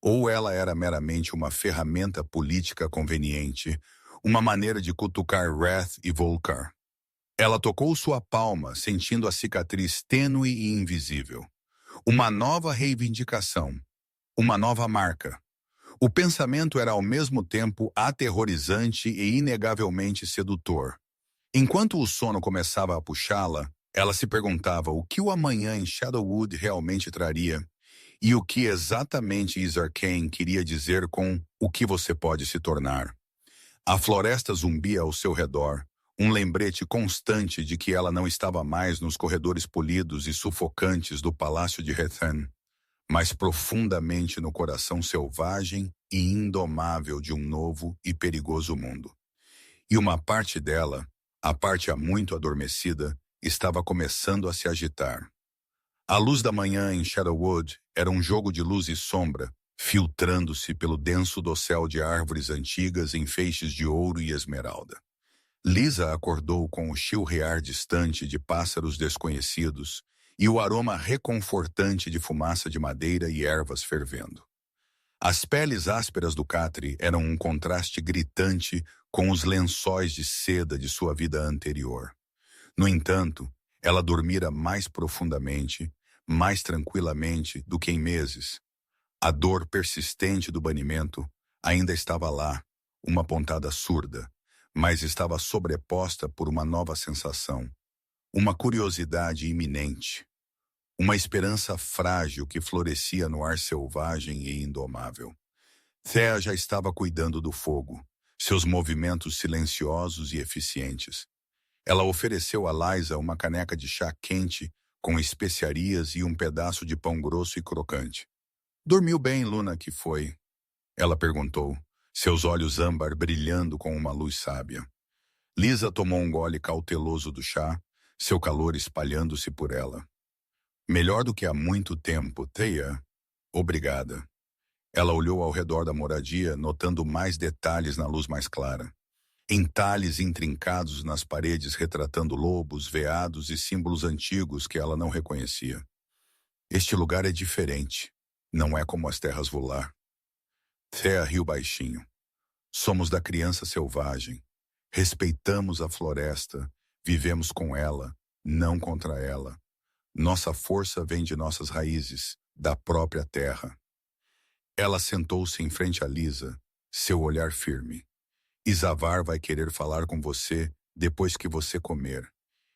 Ou ela era meramente uma ferramenta política conveniente, uma maneira de cutucar Wrath e Volkar? Ela tocou sua palma, sentindo a cicatriz tênue e invisível. Uma nova reivindicação, uma nova marca. O pensamento era ao mesmo tempo aterrorizante e inegavelmente sedutor. Enquanto o sono começava a puxá-la, ela se perguntava o que o amanhã em Shadowwood realmente traria e o que exatamente Isarcane queria dizer com o que você pode se tornar. A floresta zumbia ao seu redor, um lembrete constante de que ela não estava mais nos corredores polidos e sufocantes do palácio de Rethan, mas profundamente no coração selvagem e indomável de um novo e perigoso mundo. E uma parte dela, a parte há muito adormecida, estava começando a se agitar. A luz da manhã em Shadowwood era um jogo de luz e sombra, filtrando-se pelo denso dossel de árvores antigas em feixes de ouro e esmeralda. Liza acordou com o chilrear distante de pássaros desconhecidos e o aroma reconfortante de fumaça de madeira e ervas fervendo. As peles ásperas do catre eram um contraste gritante com os lençóis de seda de sua vida anterior. No entanto, ela dormira mais profundamente, mais tranquilamente do que em meses. A dor persistente do banimento ainda estava lá, uma pontada surda, mas estava sobreposta por uma nova sensação, uma curiosidade iminente, uma esperança frágil que florescia no ar selvagem e indomável. Thea já estava cuidando do fogo, seus movimentos silenciosos e eficientes. Ela ofereceu a Liza uma caneca de chá quente com especiarias e um pedaço de pão grosso e crocante. Dormiu bem, Luna, que foi? Ela perguntou, seus olhos âmbar brilhando com uma luz sábia. Lisa tomou um gole cauteloso do chá, seu calor espalhando-se por ela. Melhor do que há muito tempo, Thea. Obrigada. Ela olhou ao redor da moradia, notando mais detalhes na luz mais clara. Entalhes intrincados nas paredes retratando lobos, veados e símbolos antigos que ela não reconhecia. Este lugar é diferente. Não é como as terras Volar. Thea riu baixinho. Somos da criança selvagem. Respeitamos a floresta, vivemos com ela, não contra ela. Nossa força vem de nossas raízes, da própria terra. Ela sentou-se em frente a Lisa, seu olhar firme. Isavar vai querer falar com você depois que você comer.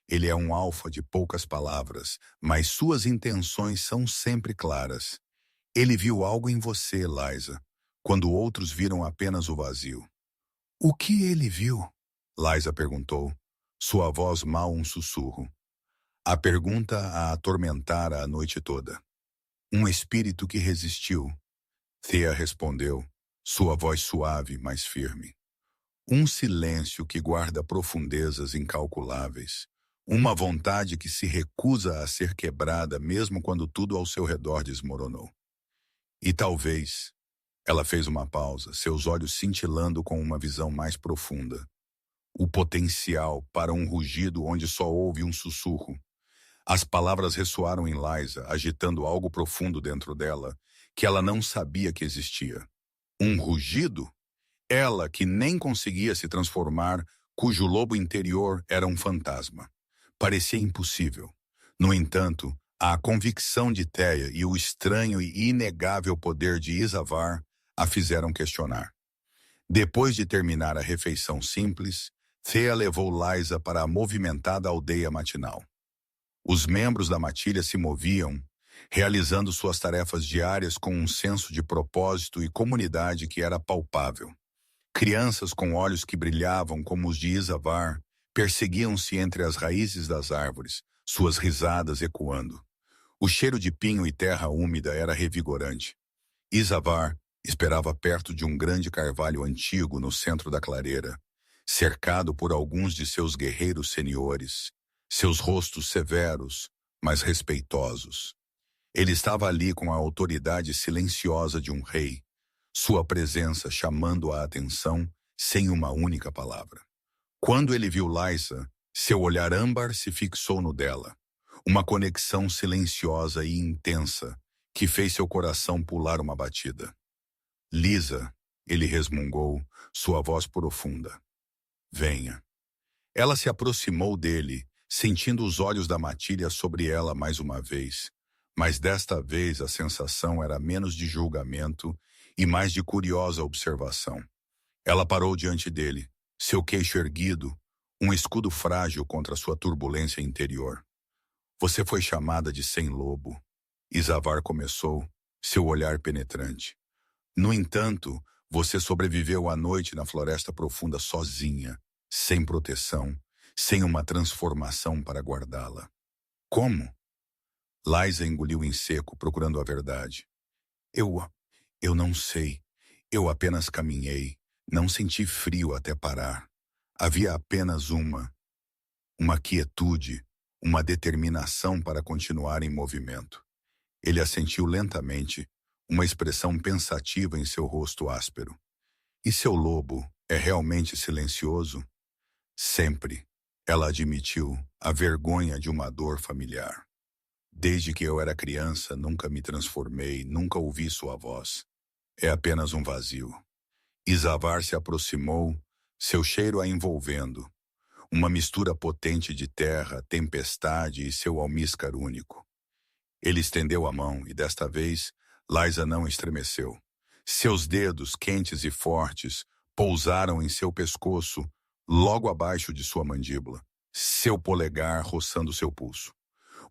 Ele é um alfa de poucas palavras, mas suas intenções são sempre claras. Ele viu algo em você, Liza, quando outros viram apenas o vazio. O que ele viu? Liza perguntou, sua voz mal um sussurro. A pergunta a atormentara a noite toda. Um espírito que resistiu. Thea respondeu, sua voz suave, mas firme. Um silêncio que guarda profundezas incalculáveis. Uma vontade que se recusa a ser quebrada mesmo quando tudo ao seu redor desmoronou. E talvez... Ela fez uma pausa, seus olhos cintilando com uma visão mais profunda. O potencial para um rugido onde só houve um sussurro. As palavras ressoaram em Liza, agitando algo profundo dentro dela, que ela não sabia que existia. Um rugido? Ela, que nem conseguia se transformar, cujo lobo interior era um fantasma. Parecia impossível. No entanto, a convicção de Thea e o estranho e inegável poder de Isavar a fizeram questionar. Depois de terminar a refeição simples, Thea levou Liza para a movimentada aldeia matinal. Os membros da matilha se moviam, realizando suas tarefas diárias com um senso de propósito e comunidade que era palpável. Crianças com olhos que brilhavam como os de Isavar perseguiam-se entre as raízes das árvores, suas risadas ecoando. O cheiro de pinho e terra úmida era revigorante. Isavar esperava perto de um grande carvalho antigo no centro da clareira, cercado por alguns de seus guerreiros seniores, seus rostos severos, mas respeitosos. Ele estava ali com a autoridade silenciosa de um rei, sua presença chamando a atenção sem uma única palavra. Quando ele viu Liza, seu olhar âmbar se fixou no dela, uma conexão silenciosa e intensa que fez seu coração pular uma batida. Lisa, ele resmungou, sua voz profunda. Venha. Ela se aproximou dele, sentindo os olhos da matilha sobre ela mais uma vez. Mas desta vez a sensação era menos de julgamento e mais de curiosa observação. Ela parou diante dele, seu queixo erguido, um escudo frágil contra sua turbulência interior. Você foi chamada de sem-lobo. Isavar começou, seu olhar penetrante. No entanto, você sobreviveu à noite na floresta profunda sozinha, sem proteção, sem uma transformação para guardá-la. Como? Liza engoliu em seco, procurando a verdade. Eu não sei. Eu apenas caminhei. Não senti frio até parar. Havia apenas uma quietude, uma determinação para continuar em movimento. Ele assentiu lentamente, uma expressão pensativa em seu rosto áspero. E seu lobo é realmente silencioso? Sempre, ela admitiu, a vergonha de uma dor familiar. Desde que eu era criança, nunca me transformei, nunca ouvi sua voz. É apenas um vazio. Isavar se aproximou, seu cheiro a envolvendo. Uma mistura potente de terra, tempestade e seu almíscar único. Ele estendeu a mão e, desta vez, Liza não estremeceu. Seus dedos, quentes e fortes, pousaram em seu pescoço, logo abaixo de sua mandíbula, seu polegar roçando seu pulso.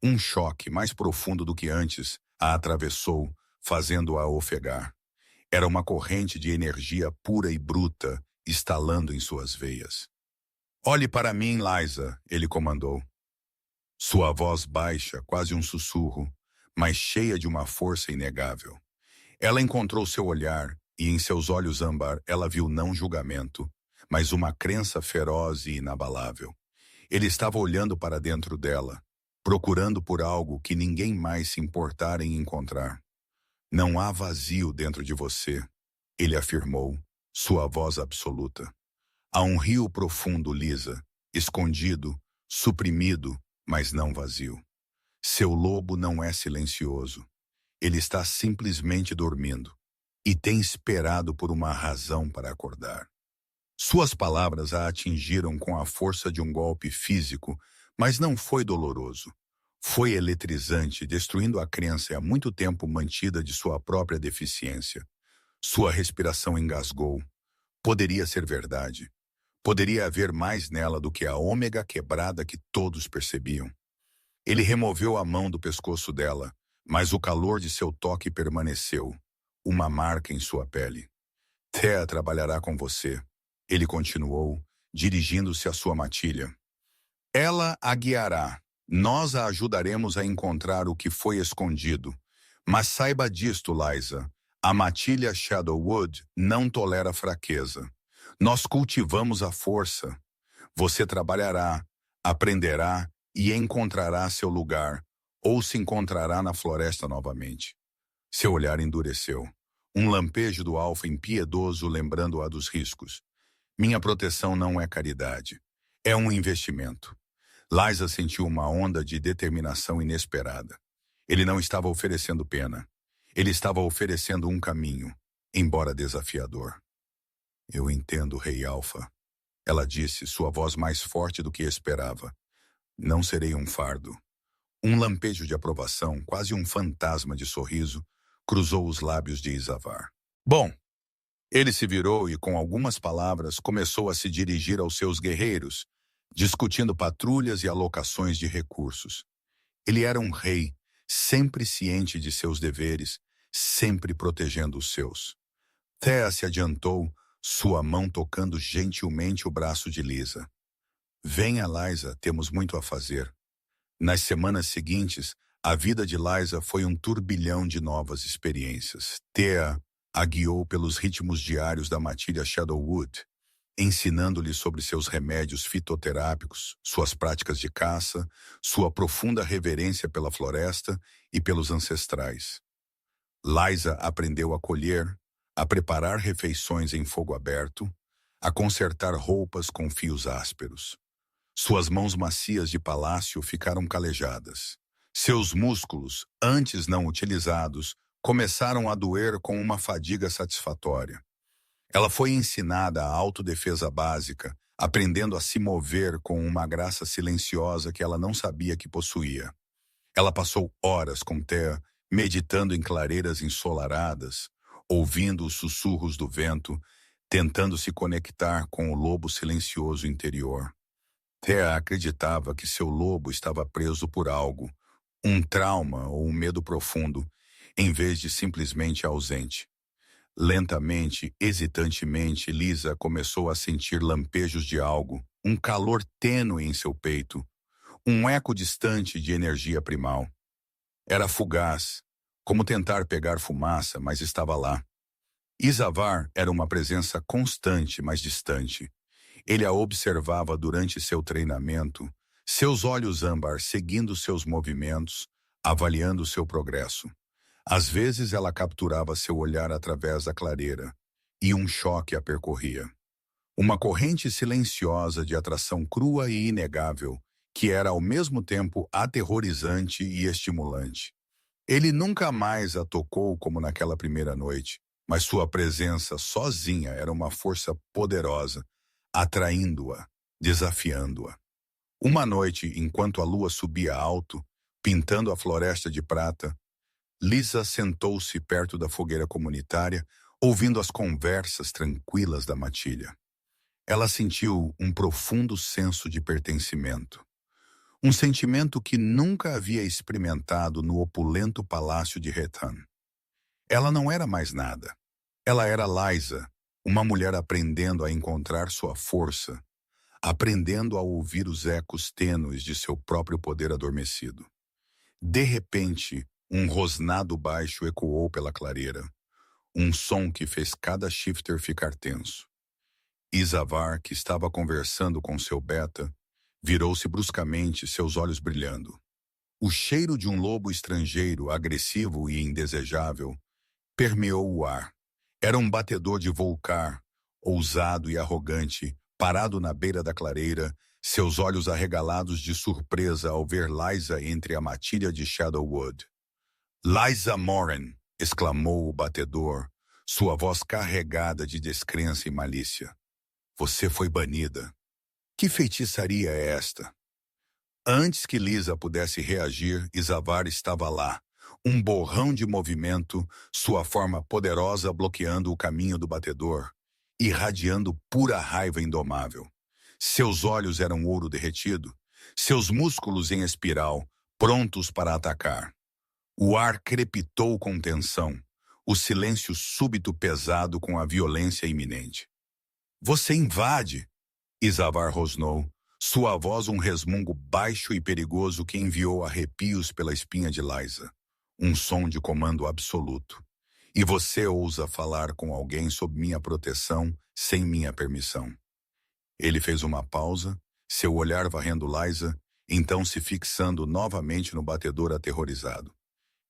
Um choque mais profundo do que antes a atravessou, fazendo-a ofegar. Era uma corrente de energia pura e bruta estalando em suas veias. Olhe para mim, Liza, ele comandou. Sua voz baixa, quase um sussurro, mas cheia de uma força inegável. Ela encontrou seu olhar, e em seus olhos âmbar ela viu não julgamento, mas uma crença feroz e inabalável. Ele estava olhando para dentro dela, procurando por algo que ninguém mais se importara em encontrar. Não há vazio dentro de você, ele afirmou, sua voz absoluta. Há um rio profundo, Lisa, escondido, suprimido, mas não vazio. Seu lobo não é silencioso. Ele está simplesmente dormindo e tem esperado por uma razão para acordar. Suas palavras a atingiram com a força de um golpe físico, mas não foi doloroso. Foi eletrizante, destruindo a crença há muito tempo mantida de sua própria deficiência. Sua respiração engasgou. Poderia ser verdade. Poderia haver mais nela do que a ômega quebrada que todos percebiam. Ele removeu a mão do pescoço dela, mas o calor de seu toque permaneceu, uma marca em sua pele. Thea trabalhará com você, ele continuou, dirigindo-se à sua matilha. Ela a guiará. Nós a ajudaremos a encontrar o que foi escondido. Mas saiba disto, Liza. A matilha Shadowwood não tolera fraqueza. Nós cultivamos a força. Você trabalhará, aprenderá e encontrará seu lugar, ou se encontrará na floresta novamente. Seu olhar endureceu. Um lampejo do alfa impiedoso lembrando-a dos riscos. Minha proteção não é caridade. É um investimento. Liza sentiu uma onda de determinação inesperada. Ele não estava oferecendo pena. Ele estava oferecendo um caminho, embora desafiador. Eu entendo, Rei Alfa. Ela disse, sua voz mais forte do que esperava. Não serei um fardo. Um lampejo de aprovação, quase um fantasma de sorriso, cruzou os lábios de Isavar. Bom, ele se virou e, com algumas palavras, começou a se dirigir aos seus guerreiros, discutindo patrulhas e alocações de recursos. Ele era um rei, sempre ciente de seus deveres, sempre protegendo os seus. Thea se adiantou, sua mão tocando gentilmente o braço de Lisa. Venha, Liza, temos muito a fazer. Nas semanas seguintes, a vida de Liza foi um turbilhão de novas experiências. Thea a guiou pelos ritmos diários da matilha Shadowwood, ensinando-lhe sobre seus remédios fitoterápicos, suas práticas de caça, sua profunda reverência pela floresta e pelos ancestrais. Liza aprendeu a colher, a preparar refeições em fogo aberto, a consertar roupas com fios ásperos. Suas mãos macias de palácio ficaram calejadas. Seus músculos, antes não utilizados, começaram a doer com uma fadiga satisfatória. Ela foi ensinada a autodefesa básica, aprendendo a se mover com uma graça silenciosa que ela não sabia que possuía. Ela passou horas com Thea, meditando em clareiras ensolaradas, ouvindo os sussurros do vento, tentando se conectar com o lobo silencioso interior. Thea acreditava que seu lobo estava preso por algo, um trauma ou um medo profundo, em vez de simplesmente ausente. Lentamente, hesitantemente, Lisa começou a sentir lampejos de algo, um calor tênue em seu peito, um eco distante de energia primal. Era fugaz, como tentar pegar fumaça, mas estava lá. Isavar era uma presença constante, mas distante. Ele a observava durante seu treinamento, seus olhos âmbar seguindo seus movimentos, avaliando seu progresso. Às vezes ela capturava seu olhar através da clareira, e um choque a percorria. Uma corrente silenciosa de atração crua e inegável, que era ao mesmo tempo aterrorizante e estimulante. Ele nunca mais a tocou como naquela primeira noite, mas sua presença sozinha era uma força poderosa, atraindo-a, desafiando-a. Uma noite, enquanto a lua subia alto, pintando a floresta de prata, Lisa sentou-se perto da fogueira comunitária, ouvindo as conversas tranquilas da matilha. Ela sentiu um profundo senso de pertencimento. Um sentimento que nunca havia experimentado no opulento palácio de Rethan. Ela não era mais nada. Ela era Liza, Uma mulher aprendendo a encontrar sua força, aprendendo a ouvir os ecos tênues de seu próprio poder adormecido. De repente, um rosnado baixo ecoou pela clareira, um som que fez cada shifter ficar tenso. Isavar, que estava conversando com seu beta, virou-se bruscamente, seus olhos brilhando. O cheiro de um lobo estrangeiro, agressivo e indesejável, permeou o ar. Era um batedor de Volcar, ousado e arrogante, parado na beira da clareira, seus olhos arregalados de surpresa ao ver Liza entre a matilha de Shadowwood. "Liza Moran!" exclamou o batedor, sua voz carregada de descrença e malícia. "Você foi banida. Que feitiçaria é esta?" Antes que Lisa pudesse reagir, Isavar estava lá, um borrão de movimento, sua forma poderosa bloqueando o caminho do batedor, irradiando pura raiva indomável. Seus olhos eram ouro derretido, seus músculos em espiral, prontos para atacar. O ar crepitou com tensão, o silêncio súbito pesado com a violência iminente. "Você invade!" Isavar rosnou, sua voz um resmungo baixo e perigoso que enviou arrepios pela espinha de Liza. Um som de comando absoluto. "E você ousa falar com alguém sob minha proteção, sem minha permissão." Ele fez uma pausa, seu olhar varrendo Liza, então se fixando novamente no batedor aterrorizado.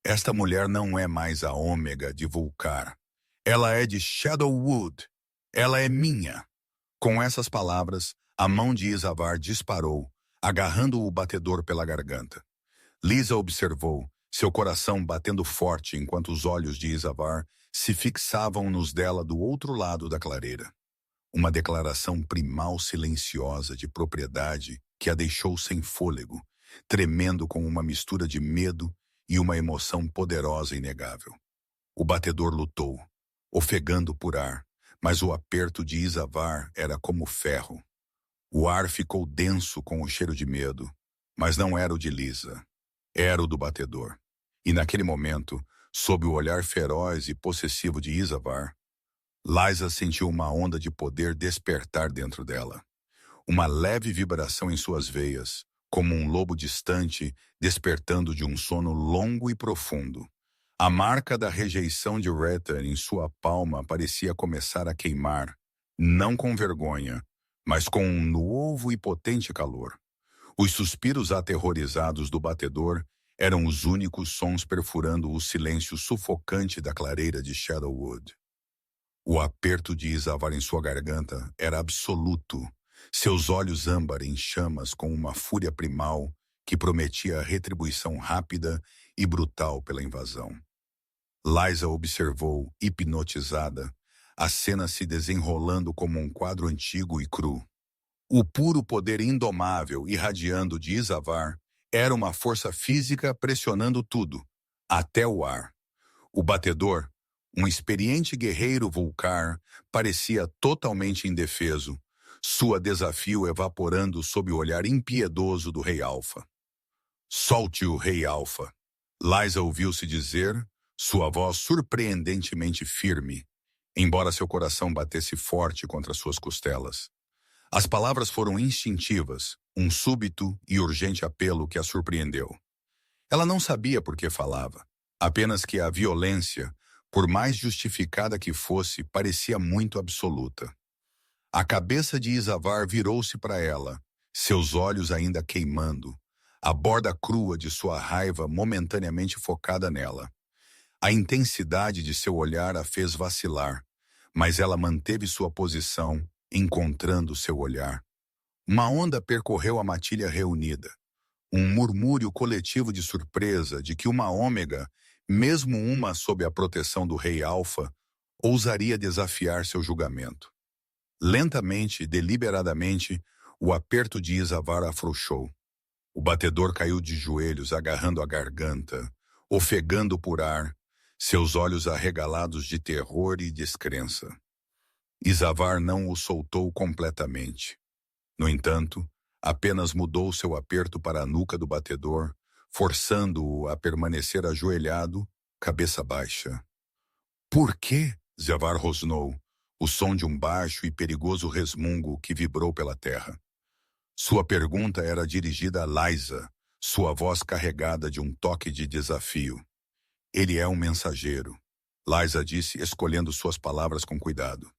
"Esta mulher não é mais a Ômega de Volcar. Ela é de Shadowwood. Ela é minha." Com essas palavras, a mão de Isavar disparou, agarrando o batedor pela garganta. Lisa observou, seu coração batendo forte enquanto os olhos de Isavar se fixavam nos dela do outro lado da clareira. Uma declaração primal silenciosa de propriedade que a deixou sem fôlego, tremendo com uma mistura de medo e uma emoção poderosa e inegável. O batedor lutou, ofegando por ar, mas o aperto de Isavar era como ferro. O ar ficou denso com o cheiro de medo, mas não era o de Lisa. Era o do batedor. E naquele momento, sob o olhar feroz e possessivo de Isavar, Liza sentiu uma onda de poder despertar dentro dela. Uma leve vibração em suas veias, como um lobo distante despertando de um sono longo e profundo. A marca da rejeição de Retha em sua palma parecia começar a queimar, não com vergonha, mas com um novo e potente calor. Os suspiros aterrorizados do batedor eram os únicos sons perfurando o silêncio sufocante da clareira de Shadowwood. O aperto de Isavar em sua garganta era absoluto, seus olhos âmbar em chamas com uma fúria primal que prometia retribuição rápida e brutal pela invasão. Liza observou, hipnotizada, a cena se desenrolando como um quadro antigo e cru. O puro poder indomável irradiando de Isavar era uma força física pressionando tudo, até o ar. O batedor, um experiente guerreiro Volcar, parecia totalmente indefeso, sua desafio evaporando sob o olhar impiedoso do Rei Alfa. "Solte-o, Rei Alfa." Liza ouviu-se dizer, sua voz surpreendentemente firme, embora seu coração batesse forte contra suas costelas. As palavras foram instintivas, um súbito e urgente apelo que a surpreendeu. Ela não sabia por que falava, apenas que a violência, por mais justificada que fosse, parecia muito absoluta. A cabeça de Isavar virou-se para ela, seus olhos ainda queimando, a borda crua de sua raiva momentaneamente focada nela. A intensidade de seu olhar a fez vacilar, mas ela manteve sua posição, encontrando seu olhar. Uma onda percorreu a matilha reunida. Um murmúrio coletivo de surpresa de que uma Ômega, mesmo uma sob a proteção do Rei Alfa, ousaria desafiar seu julgamento. Lentamente, deliberadamente, o aperto de Isavar afrouxou. O batedor caiu de joelhos, agarrando a garganta, ofegando por ar, seus olhos arregalados de terror e descrença. Isavar não o soltou completamente. No entanto, apenas mudou seu aperto para a nuca do batedor, forçando-o a permanecer ajoelhado, cabeça baixa. "Por quê?" Isavar rosnou, o som de um baixo e perigoso resmungo que vibrou pela terra. Sua pergunta era dirigida a Liza, sua voz carregada de um toque de desafio. Ele é um mensageiro, Liza disse, escolhendo suas palavras com cuidado.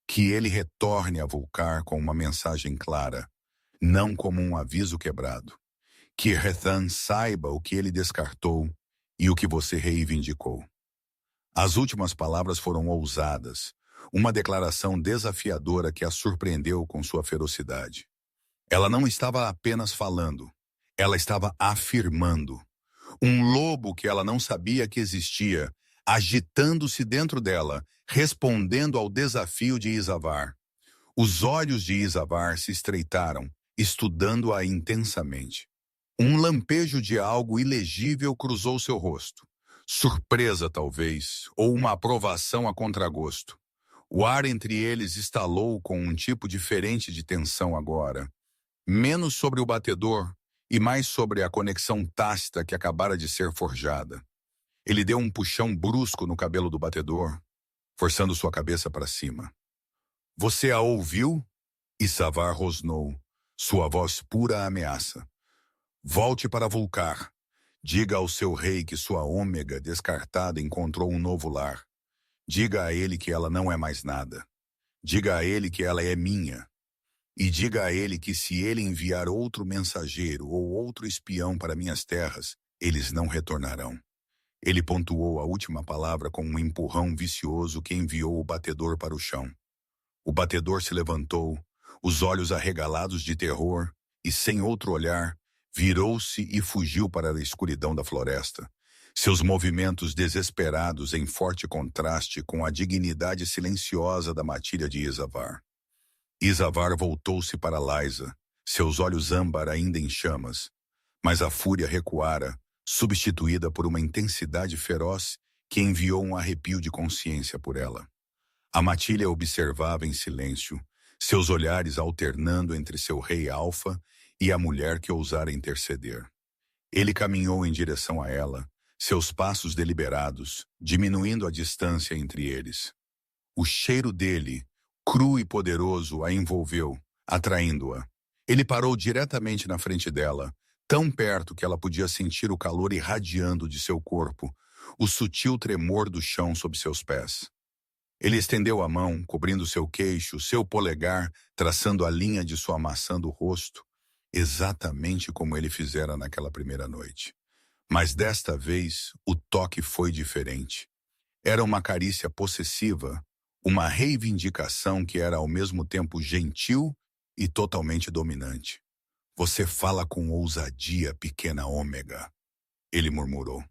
Que ele retorne a Vulcar com uma mensagem clara, não como um aviso quebrado. Que Rethan saiba o que ele descartou e o que você reivindicou. As últimas palavras foram ousadas, uma declaração desafiadora que a surpreendeu com sua ferocidade. Ela não estava apenas falando, ela estava afirmando. Um lobo que ela não sabia que existia, agitando-se dentro dela, respondendo ao desafio de Isavar. Os olhos de Isavar se estreitaram, estudando-a intensamente. Um lampejo de algo ilegível cruzou seu rosto. Surpresa, talvez, ou uma aprovação a contragosto. O ar entre eles estalou com um tipo diferente de tensão agora. Menos sobre o batedor e mais sobre a conexão tácita que acabara de ser forjada. Ele deu um puxão brusco no cabelo do batedor, forçando sua cabeça para cima. Você a ouviu? Isavar rosnou, sua voz pura ameaça. Volte para Vulcar. Diga ao seu rei que sua ômega descartada encontrou um novo lar. Diga a ele que ela não é mais nada. Diga a ele que ela é minha. E diga a ele que se ele enviar outro mensageiro ou outro espião para minhas terras, eles não retornarão. Ele pontuou a última palavra com um empurrão vicioso que enviou o batedor para o chão. O batedor se levantou, os olhos arregalados de terror, e sem outro olhar, virou-se e fugiu para a escuridão da floresta. Seus movimentos desesperados em forte contraste com a dignidade silenciosa da matilha de Isavar. Isavar voltou-se para Liza, seus olhos âmbar ainda em chamas, mas a fúria recuara, substituída por uma intensidade feroz que enviou um arrepio de consciência por ela. A matilha observava em silêncio, seus olhares alternando entre seu rei alfa e a mulher que ousara interceder. Ele caminhou em direção a ela, seus passos deliberados, diminuindo a distância entre eles. O cheiro dele, cru e poderoso, a envolveu, atraindo-a. Ele parou diretamente na frente dela, tão perto que ela podia sentir o calor irradiando de seu corpo, o sutil tremor do chão sob seus pés. Ele estendeu a mão, cobrindo seu queixo, seu polegar, traçando a linha de sua maçã do rosto, exatamente como ele fizera naquela primeira noite. Mas desta vez, o toque foi diferente. Era uma carícia possessiva, uma reivindicação que era ao mesmo tempo gentil e totalmente dominante. Você fala com ousadia, pequena ômega, ele murmurou.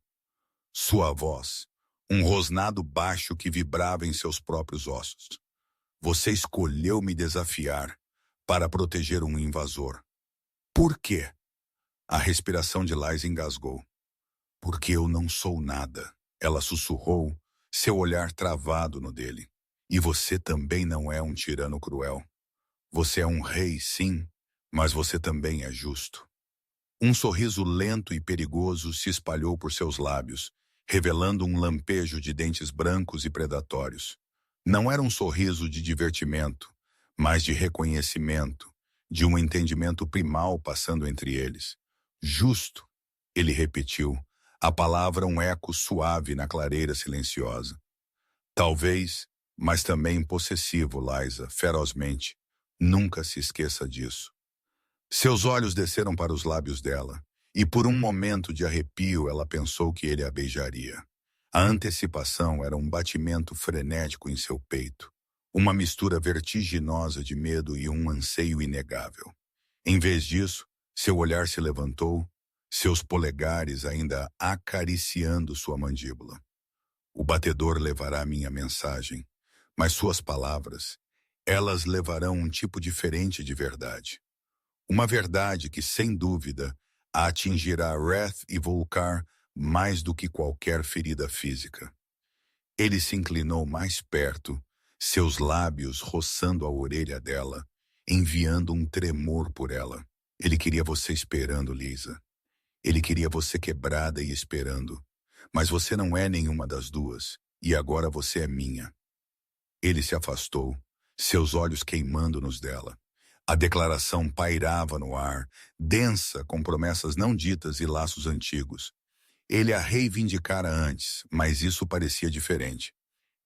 Sua voz, um rosnado baixo que vibrava em seus próprios ossos. Você escolheu me desafiar para proteger um invasor. Por quê? A respiração de Liza engasgou. Porque eu não sou nada, ela sussurrou, seu olhar travado no dele. E você também não é um tirano cruel. Você é um rei, sim, mas você também é justo. Um sorriso lento e perigoso se espalhou por seus lábios, revelando um lampejo de dentes brancos e predatórios. Não era um sorriso de divertimento, mas de reconhecimento, de um entendimento primal passando entre eles. Justo, ele repetiu, a palavra um eco suave na clareira silenciosa. Talvez, mas também possessivo, Liza, ferozmente. Nunca se esqueça disso. Seus olhos desceram para os lábios dela, e por um momento de arrepio ela pensou que ele a beijaria. A antecipação era um batimento frenético em seu peito, uma mistura vertiginosa de medo e um anseio inegável. Em vez disso, seu olhar se levantou, seus polegares ainda acariciando sua mandíbula. O batedor levará minha mensagem, mas suas palavras, elas levarão um tipo diferente de verdade. Uma verdade que, sem dúvida, a atingirá Wrath e Vulcar mais do que qualquer ferida física. Ele se inclinou mais perto, seus lábios roçando a orelha dela, enviando um tremor por ela. Ele queria você esperando, Liza. Ele queria você quebrada e esperando. Mas você não é nenhuma das duas, e agora você é minha. Ele se afastou, seus olhos queimando nos dela. A declaração pairava no ar, densa com promessas não ditas e laços antigos. Ele a reivindicara antes, mas isso parecia diferente.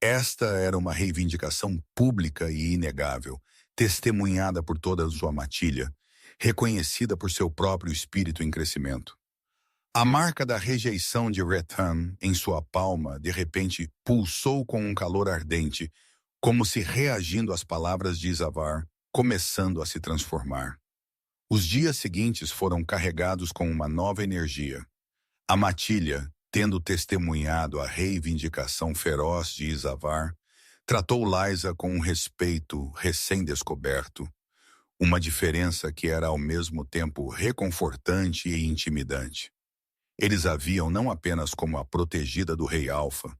Esta era uma reivindicação pública e inegável, testemunhada por toda a sua matilha, reconhecida por seu próprio espírito em crescimento. A marca da rejeição de Rethan em sua palma, de repente, pulsou com um calor ardente, como se reagindo às palavras de Isavar, começando a se transformar. Os dias seguintes foram carregados com uma nova energia. A matilha, tendo testemunhado a reivindicação feroz de Isavar, tratou Liza com um respeito recém-descoberto, uma diferença que era ao mesmo tempo reconfortante e intimidante. Eles a viam não apenas como a protegida do rei Alfa,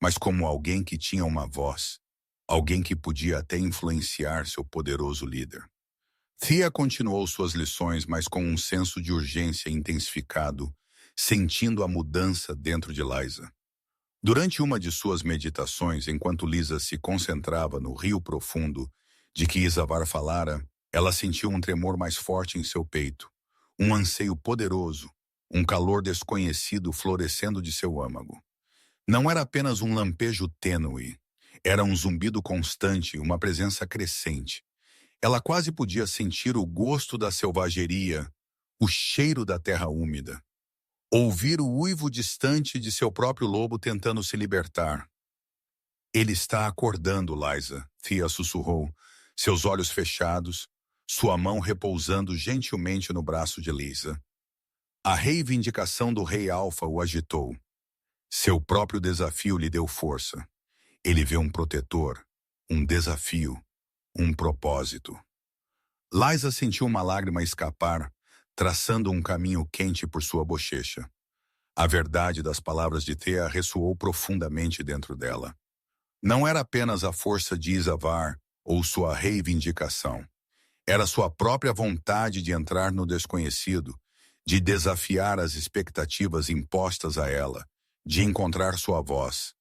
mas como alguém que tinha uma voz, alguém que podia até influenciar seu poderoso líder. Thea continuou suas lições, mas com um senso de urgência intensificado, sentindo a mudança dentro de Liza. Durante uma de suas meditações, enquanto Lisa se concentrava no rio profundo de que Isavar falara, ela sentiu um tremor mais forte em seu peito, um anseio poderoso, um calor desconhecido florescendo de seu âmago. Não era apenas um lampejo tênue, era um zumbido constante, uma presença crescente. Ela quase podia sentir o gosto da selvageria, o cheiro da terra úmida. Ouvir o uivo distante de seu próprio lobo tentando se libertar. Ele está acordando, Liza, Thea sussurrou, seus olhos fechados, sua mão repousando gentilmente no braço de Lisa. A reivindicação do rei Alfa o agitou. Seu próprio desafio lhe deu força. Ele vê um protetor, um desafio, um propósito. Liza sentiu uma lágrima escapar, traçando um caminho quente por sua bochecha. A verdade das palavras de Thea ressoou profundamente dentro dela. Não era apenas a força de Isavar ou sua reivindicação. Era sua própria vontade de entrar no desconhecido, de desafiar as expectativas impostas a ela, de encontrar sua voz.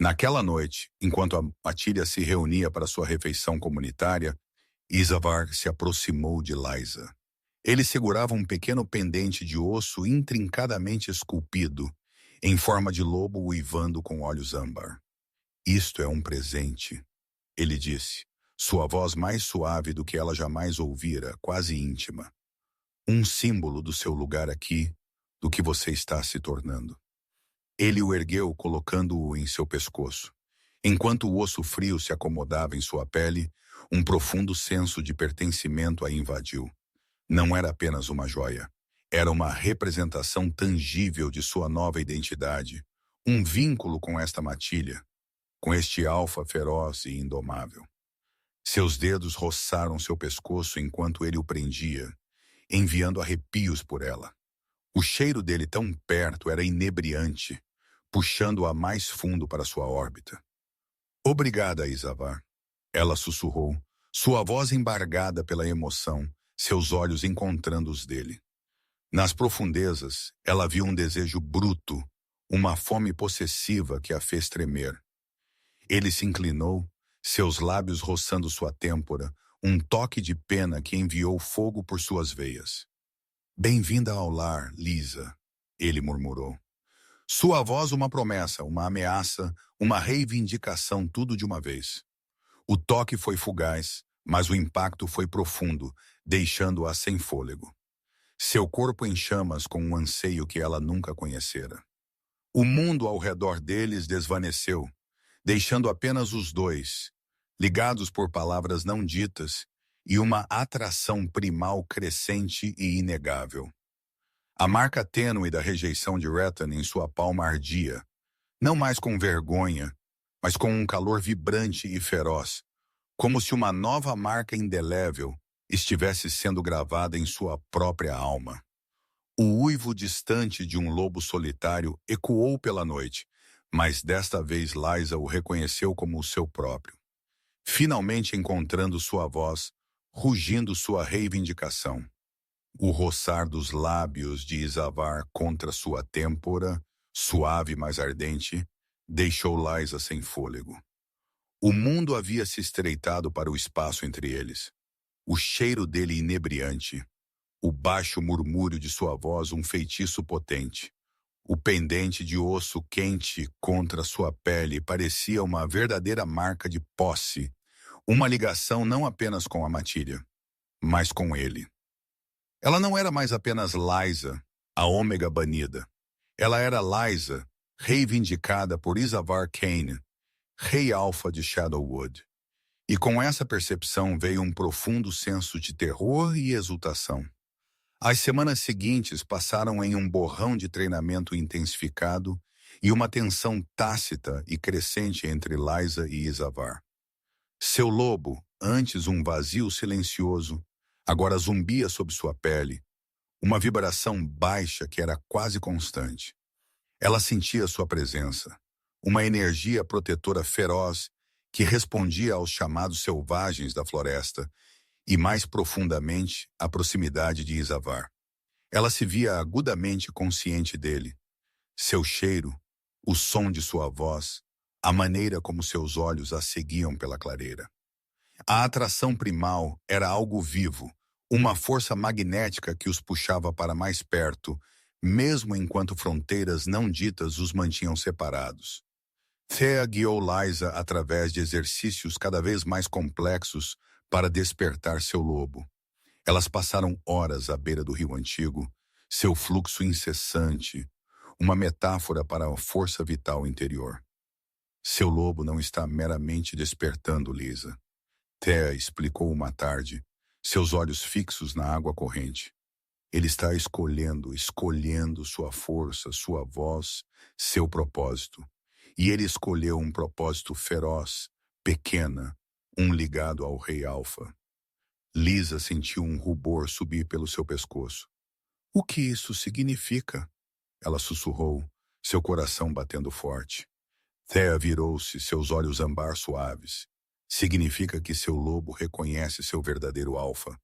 Naquela noite, enquanto a matilha se reunia para sua refeição comunitária, Isavar se aproximou de Liza. Ele segurava um pequeno pendente de osso intrincadamente esculpido, em forma de lobo uivando com olhos âmbar. Isto é um presente, ele disse, sua voz mais suave do que ela jamais ouvira, quase íntima. Um símbolo do seu lugar aqui, do que você está se tornando. Ele o ergueu, colocando-o em seu pescoço. Enquanto o osso frio se acomodava em sua pele, um profundo senso de pertencimento a invadiu. Não era apenas uma joia. Era uma representação tangível de sua nova identidade, um vínculo com esta matilha, com este alfa feroz e indomável. Seus dedos roçaram seu pescoço enquanto ele o prendia, enviando arrepios por ela. O cheiro dele tão perto era inebriante, puxando-a mais fundo para sua órbita. Obrigada, Isavar. Ela sussurrou, sua voz embargada pela emoção, seus olhos encontrando os dele. Nas profundezas, ela viu um desejo bruto, uma fome possessiva que a fez tremer. Ele se inclinou, seus lábios roçando sua têmpora, um toque de pena que enviou fogo por suas veias. Bem-vinda ao lar, Lisa, ele murmurou. Sua voz uma promessa, uma ameaça, uma reivindicação, tudo de uma vez. O toque foi fugaz, mas o impacto foi profundo, deixando-a sem fôlego. Seu corpo em chamas com um anseio que ela nunca conhecera. O mundo ao redor deles desvaneceu, deixando apenas os dois, ligados por palavras não ditas e uma atração primal crescente e inegável. A marca tênue da rejeição de Rethan em sua palma ardia, não mais com vergonha, mas com um calor vibrante e feroz, como se uma nova marca indelével estivesse sendo gravada em sua própria alma. O uivo distante de um lobo solitário ecoou pela noite, mas desta vez Liza o reconheceu como o seu próprio. Finalmente encontrando sua voz, rugindo sua reivindicação. O roçar dos lábios de Isavar contra sua têmpora, suave mas ardente, deixou Liza sem fôlego. O mundo havia se estreitado para o espaço entre eles. O cheiro dele inebriante, o baixo murmúrio de sua voz um feitiço potente. O pendente de osso quente contra sua pele parecia uma verdadeira marca de posse, uma ligação não apenas com a matilha, mas com ele. Ela não era mais apenas Lysa, a ômega banida. Ela era Lysa, reivindicada por Izavar Kane, rei alfa de Shadowwood. E com essa percepção veio um profundo senso de terror e exultação. As semanas seguintes passaram em um borrão de treinamento intensificado e uma tensão tácita e crescente entre Lysa e Izavar. Seu lobo, antes um vazio silencioso, agora zumbia sob sua pele, uma vibração baixa que era quase constante. Ela sentia sua presença, uma energia protetora feroz que respondia aos chamados selvagens da floresta e, mais profundamente, à proximidade de Izavar. Ela se via agudamente consciente dele. Seu cheiro, o som de sua voz, a maneira como seus olhos a seguiam pela clareira. A atração primal era algo vivo, uma força magnética que os puxava para mais perto, mesmo enquanto fronteiras não ditas os mantinham separados. Thea guiou Lysa através de exercícios cada vez mais complexos para despertar seu lobo. Elas passaram horas à beira do rio antigo, seu fluxo incessante, uma metáfora para a força vital interior. Seu lobo não está meramente despertando, Lysa. Thea explicou uma tarde, seus olhos fixos na água corrente. Ele está escolhendo sua força, sua voz, seu propósito. E ele escolheu um propósito feroz, pequena, um ligado ao Rei Alfa. Lysa sentiu um rubor subir pelo seu pescoço. O que isso significa? Ela sussurrou, seu coração batendo forte. Thea virou-se, seus olhos âmbar suaves. Significa que seu lobo reconhece seu verdadeiro alfa.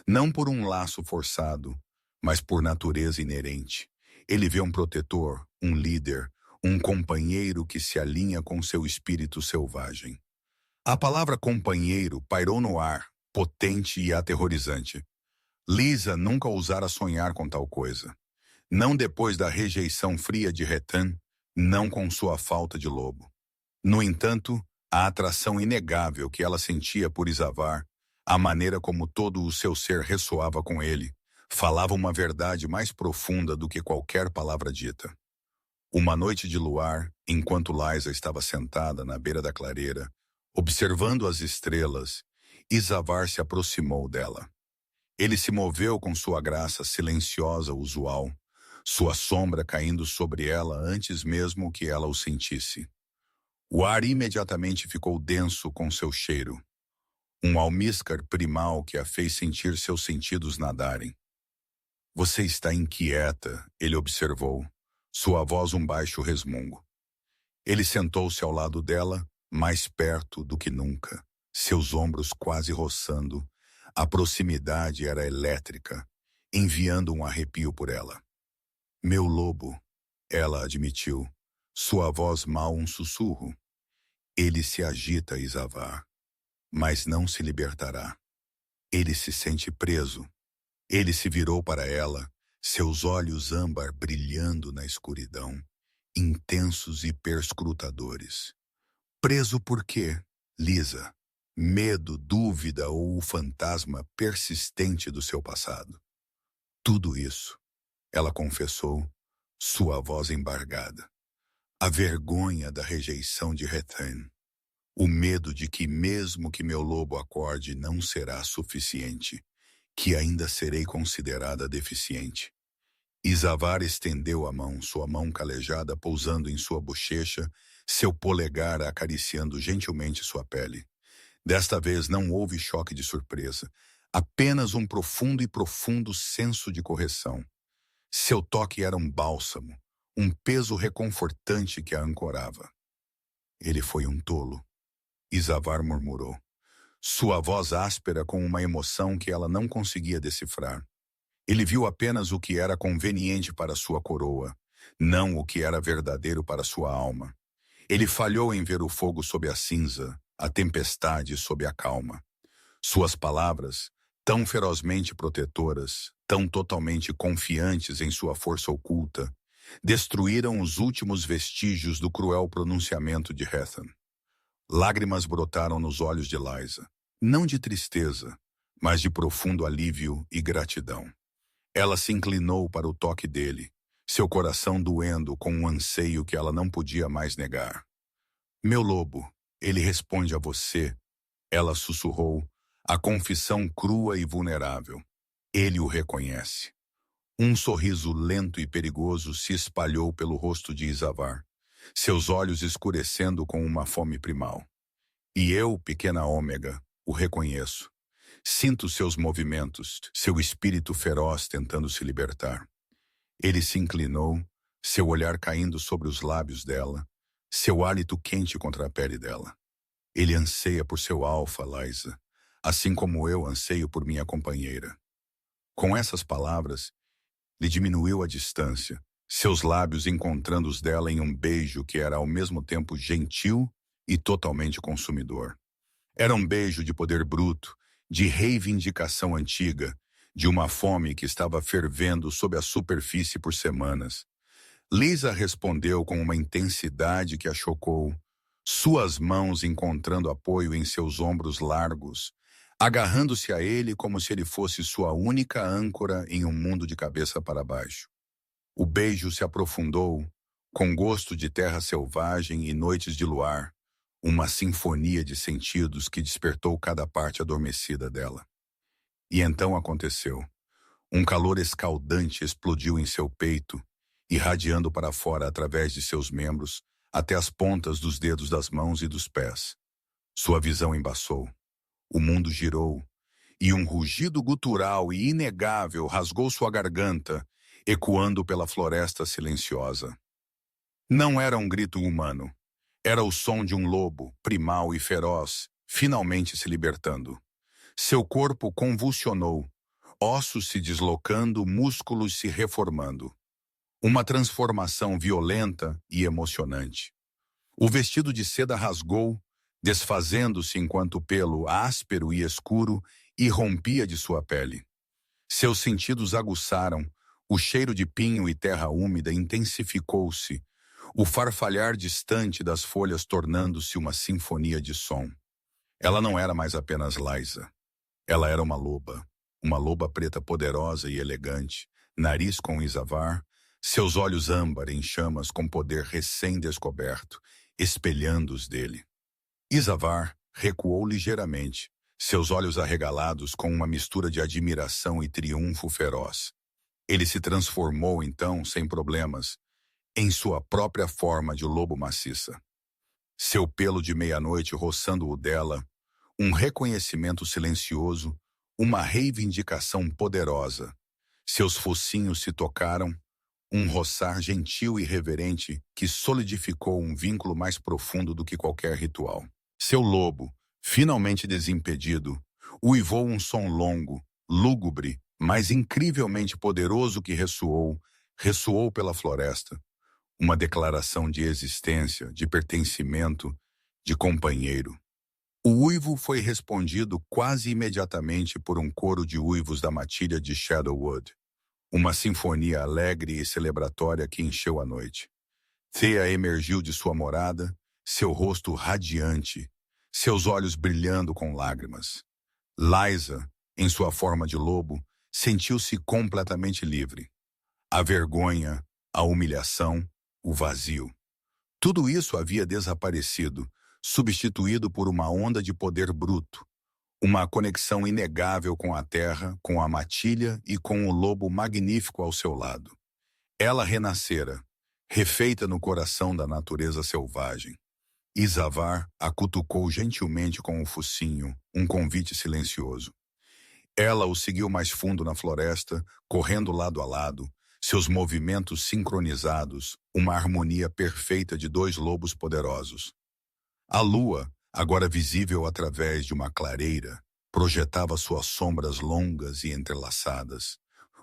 Não por um laço forçado, mas por natureza inerente. Ele vê um protetor, um líder, um companheiro que se alinha com seu espírito selvagem. A palavra companheiro pairou no ar, potente e aterrorizante. Lysa nunca ousara sonhar com tal coisa. Não depois da rejeição fria de Retan, não com sua falta de lobo. No entanto, a atração inegável que ela sentia por Izavar, a maneira como todo o seu ser ressoava com ele, falava uma verdade mais profunda do que qualquer palavra dita. Uma noite de luar, enquanto Lysa estava sentada na beira da clareira, observando as estrelas, Izavar se aproximou dela. Ele se moveu com sua graça silenciosa usual, sua sombra caindo sobre ela antes mesmo que ela o sentisse. O ar imediatamente ficou denso com seu cheiro, um almíscar primal que a fez sentir seus sentidos nadarem. Você está inquieta, ele observou, sua voz um baixo resmungo. Ele sentou-se ao lado dela, mais perto do que nunca, seus ombros quase roçando. A proximidade era elétrica, enviando um arrepio por ela. Meu lobo, ela admitiu, sua voz mal um sussurro. Ele se agita, Izavar, mas não se libertará. Ele se sente preso. Ele se virou para ela, seus olhos âmbar brilhando na escuridão, intensos e perscrutadores. Preso por quê, Lysa? Medo, dúvida ou o fantasma persistente do seu passado? Tudo isso, ela confessou, sua voz embargada. A vergonha da rejeição de Retan. O medo de que mesmo que meu lobo acorde não será suficiente, que ainda serei considerada deficiente. Izavar estendeu a mão, sua mão calejada pousando em sua bochecha, seu polegar acariciando gentilmente sua pele. Desta vez não houve choque de surpresa, apenas um profundo senso de correção. Seu toque era um bálsamo, um peso reconfortante que a ancorava. Ele foi um tolo, Izavar murmurou, sua voz áspera com uma emoção que ela não conseguia decifrar. Ele viu apenas o que era conveniente para sua coroa, não o que era verdadeiro para sua alma. Ele falhou em ver o fogo sob a cinza, a tempestade sob a calma. Suas palavras, tão ferozmente protetoras, tão totalmente confiantes em sua força oculta, destruíram os últimos vestígios do cruel pronunciamento de Hethan. Lágrimas brotaram nos olhos de Liza, não de tristeza, mas de profundo alívio e gratidão. Ela se inclinou para o toque dele, seu coração doendo com um anseio que ela não podia mais negar. Meu lobo, ele responde a você, ela sussurrou, a confissão crua e vulnerável. Ele o reconhece. Um sorriso lento e perigoso se espalhou pelo rosto de Isavar, seus olhos escurecendo com uma fome primal. E eu, pequena Ômega, o reconheço. Sinto seus movimentos, seu espírito feroz tentando se libertar. Ele se inclinou, seu olhar caindo sobre os lábios dela, seu hálito quente contra a pele dela. Ele anseia por seu alfa, Liza, assim como eu anseio por minha companheira. Com essas palavras, lhe diminuiu a distância, seus lábios encontrando os dela em um beijo que era ao mesmo tempo gentil e totalmente consumidor. Era um beijo de poder bruto, de reivindicação antiga, de uma fome que estava fervendo sob a superfície por semanas. Liza respondeu com uma intensidade que a chocou, suas mãos encontrando apoio em seus ombros largos, agarrando-se a ele como se ele fosse sua única âncora em um mundo de cabeça para baixo. O beijo se aprofundou, com gosto de terra selvagem e noites de luar, uma sinfonia de sentidos que despertou cada parte adormecida dela. E então aconteceu. Um calor escaldante explodiu em seu peito, irradiando para fora através de seus membros, até as pontas dos dedos das mãos e dos pés. Sua visão embaçou. O mundo girou, e um rugido gutural e inegável rasgou sua garganta, ecoando pela floresta silenciosa. Não era um grito humano. Era o som de um lobo, primal e feroz, finalmente se libertando. Seu corpo convulsionou, ossos se deslocando, músculos se reformando. Uma transformação violenta e emocionante. O vestido de seda rasgou, desfazendo-se enquanto o pelo áspero e escuro irrompia de sua pele. Seus sentidos aguçaram, o cheiro de pinho e terra úmida intensificou-se, o farfalhar distante das folhas tornando-se uma sinfonia de som. Ela não era mais apenas Liza. Ela era uma loba preta poderosa e elegante, nariz com Isavar, seus olhos âmbar em chamas com poder recém-descoberto, espelhando-os dele. Isavar recuou ligeiramente, seus olhos arregalados com uma mistura de admiração e triunfo feroz. Ele se transformou então, sem problemas, em sua própria forma de lobo maciça. Seu pelo de meia-noite roçando o dela, um reconhecimento silencioso, uma reivindicação poderosa. Seus focinhos se tocaram, um roçar gentil e reverente que solidificou um vínculo mais profundo do que qualquer ritual. Seu lobo, finalmente desimpedido, uivou um som longo, lúgubre, mas incrivelmente poderoso que ressoou pela floresta. Uma declaração de existência, de pertencimento, de companheiro. O uivo foi respondido quase imediatamente por um coro de uivos da matilha de Shadowwood. Uma sinfonia alegre e celebratória que encheu a noite. Thea emergiu de sua morada, seu rosto radiante, seus olhos brilhando com lágrimas. Liza, em sua forma de lobo, sentiu-se completamente livre. A vergonha, a humilhação, o vazio. Tudo isso havia desaparecido, substituído por uma onda de poder bruto, uma conexão inegável com a terra, com a matilha e com o lobo magnífico ao seu lado. Ela renascera, refeita no coração da natureza selvagem. Isavar a cutucou gentilmente com o focinho, um convite silencioso. Ela o seguiu mais fundo na floresta, correndo lado a lado, seus movimentos sincronizados, uma harmonia perfeita de dois lobos poderosos. A lua, agora visível através de uma clareira, projetava suas sombras longas e entrelaçadas,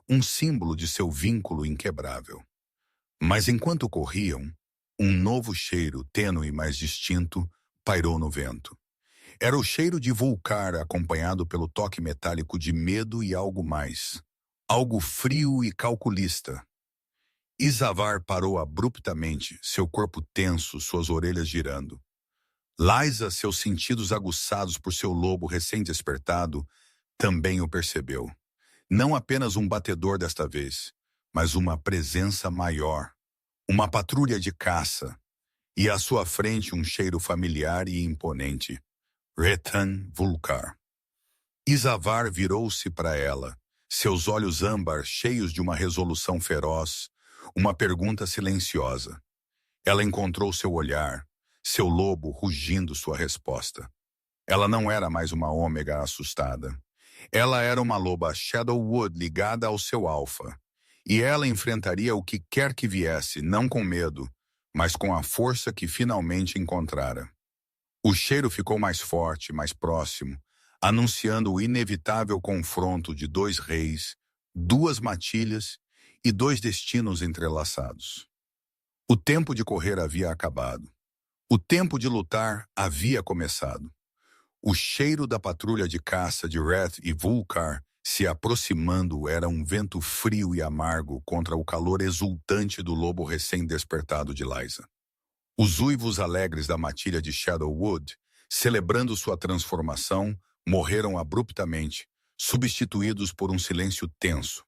um símbolo de seu vínculo inquebrável. Mas enquanto corriam, um novo cheiro, tênue mas distinto, pairou no vento. Era o cheiro de Vulcar acompanhado pelo toque metálico de medo e algo mais. Algo frio e calculista. Isavar parou abruptamente, seu corpo tenso, suas orelhas girando. Liza, seus sentidos aguçados por seu lobo recém-despertado, também o percebeu. Não apenas um batedor desta vez, mas uma presença maior. Uma patrulha de caça. E à sua frente um cheiro familiar e imponente. Retan Vulcar. Isavar virou-se para ela, seus olhos âmbar cheios de uma resolução feroz, uma pergunta silenciosa. Ela encontrou seu olhar, seu lobo rugindo sua resposta. Ela não era mais uma ômega assustada. Ela era uma loba Shadowwood ligada ao seu alfa. E ela enfrentaria o que quer que viesse, não com medo, mas com a força que finalmente encontrara. O cheiro ficou mais forte, mais próximo, anunciando o inevitável confronto de dois reis, duas matilhas e dois destinos entrelaçados. O tempo de correr havia acabado. O tempo de lutar havia começado. O cheiro da patrulha de caça de Reth e Vulcar se aproximando era um vento frio e amargo contra o calor exultante do lobo recém-despertado de Liza. Os uivos alegres da matilha de Shadowwood, celebrando sua transformação, morreram abruptamente, substituídos por um silêncio tenso.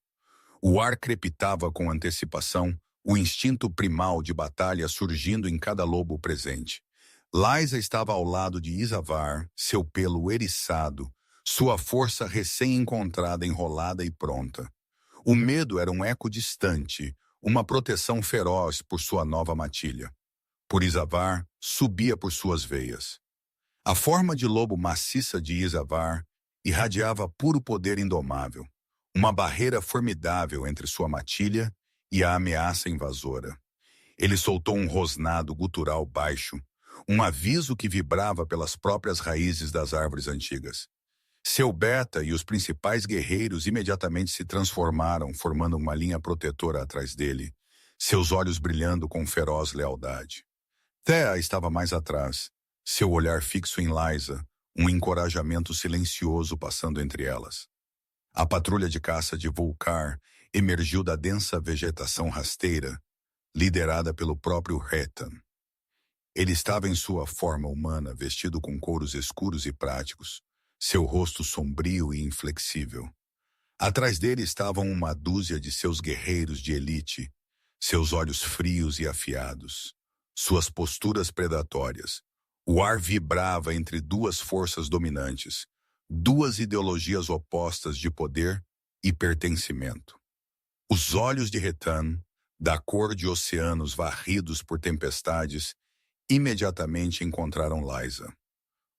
O ar crepitava com antecipação, o instinto primal de batalha surgindo em cada lobo presente. Liza estava ao lado de Isavar, seu pelo eriçado, sua força recém-encontrada enrolada e pronta. O medo era um eco distante, uma proteção feroz por sua nova matilha. Por Isavar, subia por suas veias. A forma de lobo maciça de Isavar irradiava puro poder indomável, uma barreira formidável entre sua matilha e a ameaça invasora. Ele soltou um rosnado gutural baixo, um aviso que vibrava pelas próprias raízes das árvores antigas. Seu beta e os principais guerreiros imediatamente se transformaram, formando uma linha protetora atrás dele, seus olhos brilhando com feroz lealdade. Thea estava mais atrás, seu olhar fixo em Liza, um encorajamento silencioso passando entre elas. A patrulha de caça de Vulcar emergiu da densa vegetação rasteira, liderada pelo próprio Retan. Ele estava em sua forma humana, vestido com couros escuros e práticos, seu rosto sombrio e inflexível. Atrás dele estavam uma dúzia de seus guerreiros de elite, seus olhos frios e afiados, suas posturas predatórias. O ar vibrava entre duas forças dominantes, duas ideologias opostas de poder e pertencimento. Os olhos de Retan, da cor de oceanos varridos por tempestades, imediatamente encontraram Liza.